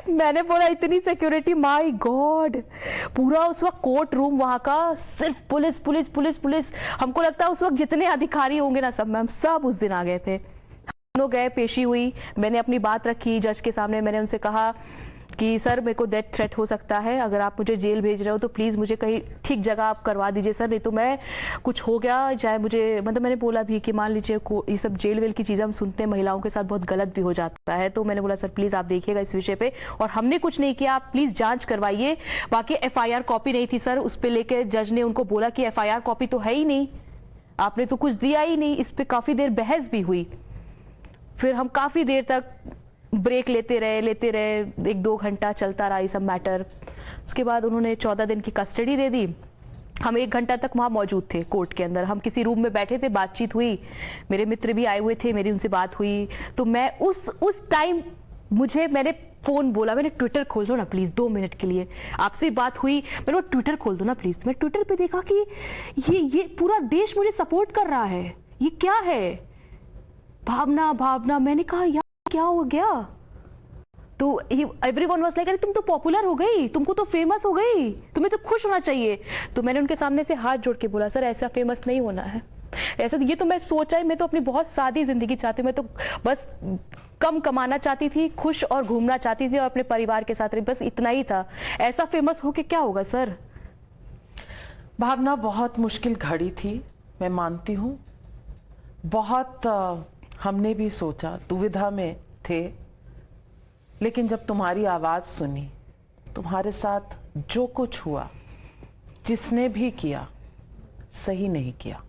मैंने बोला इतनी सिक्योरिटी, माय गॉड. पूरा उस वक्त कोर्ट रूम वहां का सिर्फ पुलिस पुलिस पुलिस पुलिस. हमको लगता है उस वक्त जितने अधिकारी होंगे ना सब, मैम सब उस दिन आ गए थे. हम लोग गए, पेशी हुई, मैंने अपनी बात रखी जज के सामने. मैंने उनसे कहा कि सर मेरे को डेथ थ्रेट हो सकता है, अगर आप मुझे जेल भेज रहे हो तो प्लीज़ मुझे कहीं ठीक जगह आप करवा दीजिए सर, नहीं तो मैं कुछ हो गया चाहे मुझे, मतलब मैंने बोला भी कि मान लीजिए ये सब जेल वेल की चीज़ें हम सुनते हैं महिलाओं के साथ बहुत गलत भी हो जाता है, तो मैंने बोला सर प्लीज़ आप देखिएगा इस विषय पे, और हमने कुछ नहीं किया, आप प्लीज़ जाँच करवाइए। बाकी FIR कॉपी नहीं थी सर, उस पर लेके जज ने उनको बोला कि FIR कॉपी तो है ही नहीं, आपने तो कुछ दिया ही नहीं। इस पर काफ़ी देर बहस भी हुई, फिर हम काफ़ी देर तक ब्रेक लेते रहे, 1-2 घंटा चलता रहा ये सब मैटर। उसके बाद उन्होंने 14 दिन की कस्टडी दे दी। हम 1 घंटा तक वहां मौजूद थे कोर्ट के अंदर, हम किसी रूम में बैठे थे, बातचीत हुई, मेरे मित्र भी आए हुए थे, मेरी उनसे बात हुई। तो मैं उस टाइम मैंने फोन बोला, मैंने ट्विटर खोल दो ना प्लीज 2 मिनट के लिए, आपसे बात हुई, मैंने वो ट्विटर खोल दो ना प्लीज। मैं ट्विटर पे देखा कि ये पूरा देश मुझे सपोर्ट कर रहा है, ये क्या है, भावना। मैंने कहा यार क्या हो गया, तो एवरीवन वाज लाइक अरे तुम तो पॉपुलर हो गई, तुमको तो फेमस हो गई, तुम्हें तो खुश होना चाहिए। तो मैंने उनके सामने से हाथ जोड़ के बोला सर ऐसा फेमस नहीं होना है, ऐसा ये तो मैं सोचा है, मैं तो अपनी बहुत सादी जिंदगी चाहती हूँ, मैं तो बस कम कमाना चाहती थी, खुश और घूमना चाहती थी और अपने परिवार के साथ रही, बस इतना ही था। ऐसा फेमस होके क्या होगा सर। भावना बहुत मुश्किल घड़ी थी, मैं मानती हूं, बहुत हमने भी सोचा, दुविधा में थे, लेकिन जब तुम्हारी आवाज सुनी, तुम्हारे साथ जो कुछ हुआ, जिसने भी किया सही नहीं किया,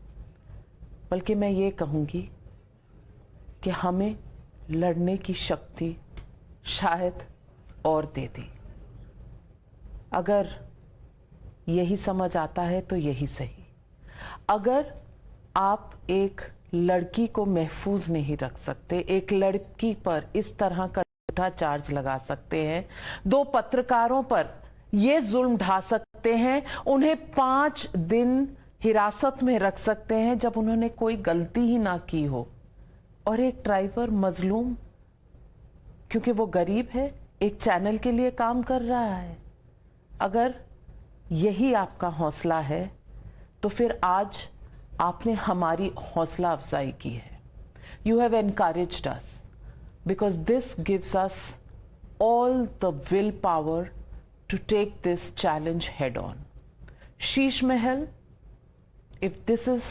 बल्कि मैं ये कहूंगी कि हमें लड़ने की शक्ति शायद और दे दी। अगर यही समझ आता है तो यही सही। अगर आप एक लड़की को महफूज नहीं रख सकते, एक लड़की पर इस तरह का झूठा चार्ज लगा सकते हैं, 2 पत्रकारों पर यह जुल्म ढा सकते हैं, उन्हें 5 दिन हिरासत में रख सकते हैं जब उन्होंने कोई गलती ही ना की हो, और एक ड्राइवर मजलूम क्योंकि वो गरीब है, एक चैनल के लिए काम कर रहा है। अगर यही आपका हौसला है तो फिर आज आपने हमारी हौसला अफजाई की है। You have encouraged us because this gives us all the will power to take this challenge head on. Sheesh Mahal, if this is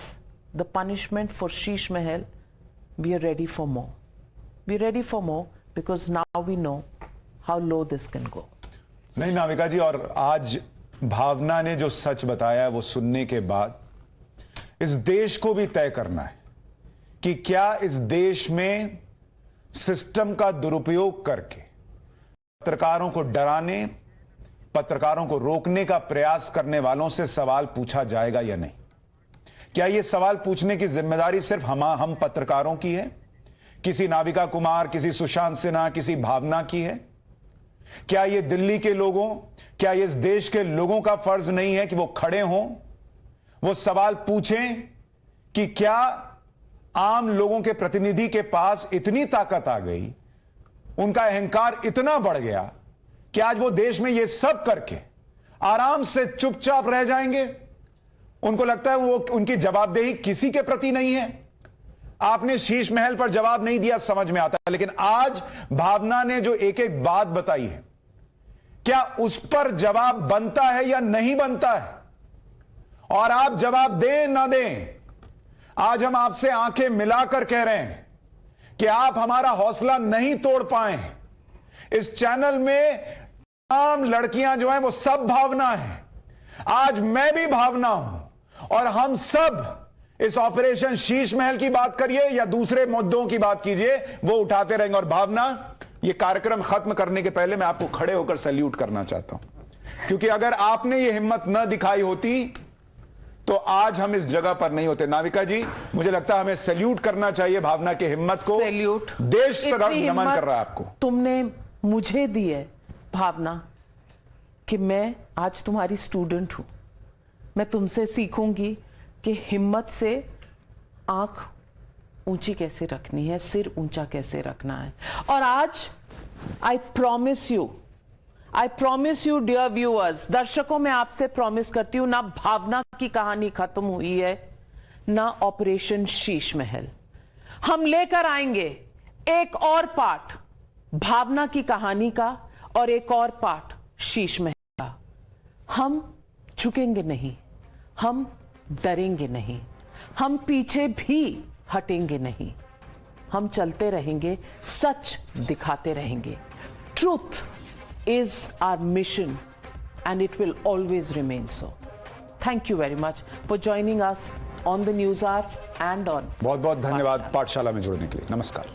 the punishment for Sheesh Mahal, we are ready for more. We are ready for more because now we know how low this can go. नहीं नाविका जी, और आज भावना ने जो सच बताया वो सुनने के बाद इस देश को भी तय करना है कि क्या इस देश में सिस्टम का दुरुपयोग करके पत्रकारों को डराने, पत्रकारों को रोकने का प्रयास करने वालों से सवाल पूछा जाएगा या नहीं। क्या यह सवाल पूछने की जिम्मेदारी सिर्फ हम पत्रकारों की है, किसी नाविका कुमार, किसी सुशांत सिन्हा, किसी भावना की है? क्या यह दिल्ली के लोगों, क्या यह इस देश के लोगों का फर्ज नहीं है कि वो खड़े हों, वो सवाल पूछें कि क्या आम लोगों के प्रतिनिधि के पास इतनी ताकत आ गई, उनका अहंकार इतना बढ़ गया कि आज वो देश में ये सब करके आराम से चुपचाप रह जाएंगे? उनको लगता है वो उनकी जवाबदेही किसी के प्रति नहीं है। आपने शीश महल पर जवाब नहीं दिया, समझ में आता है, लेकिन आज भावना ने जो एक एक बात बताई है, क्या उस पर जवाब बनता है या नहीं बनता है? और आप जवाब दें ना दें, आज हम आपसे आंखें मिलाकर कह रहे हैं कि आप हमारा हौसला नहीं तोड़ पाए। इस चैनल में तमाम लड़कियां जो हैं वो सब भावना है, आज मैं भी भावना हूं, और हम सब इस ऑपरेशन शीश महल की बात करिए या दूसरे मुद्दों की बात कीजिए, वो उठाते रहेंगे। और भावना, ये कार्यक्रम खत्म करने के पहले मैं आपको खड़े होकर सैल्यूट करना चाहता हूं, क्योंकि अगर आपने ये हिम्मत न दिखाई होती तो आज हम इस जगह पर नहीं होते। नाविका जी, मुझे लगता है हमें सैल्यूट करना चाहिए भावना की हिम्मत को। सैल्यूट। देश नमन कर रहा है आपको। तुमने मुझे दी है भावना कि मैं आज तुम्हारी स्टूडेंट हूं, मैं तुमसे सीखूंगी कि हिम्मत से आंख ऊंची कैसे रखनी है, सिर ऊंचा कैसे रखना है। और आज I promise you dear viewers, दर्शकों, मैं आपसे प्रॉमिस करती हूं, ना भावना की कहानी खत्म हुई है, ना ऑपरेशन शीश महल। हम लेकर आएंगे एक और पार्ट भावना की कहानी का, और एक और पार्ट शीश महल का। हम झुकेंगे नहीं, हम डरेंगे नहीं, हम पीछे भी हटेंगे नहीं, हम चलते रहेंगे, सच दिखाते रहेंगे। Truth is our mission and it will always remain so. Thank you very much for joining us on the News Hour and on बहुत बहुत धन्यवाद पाठशाला में जुड़ने के लिए। नमस्कार।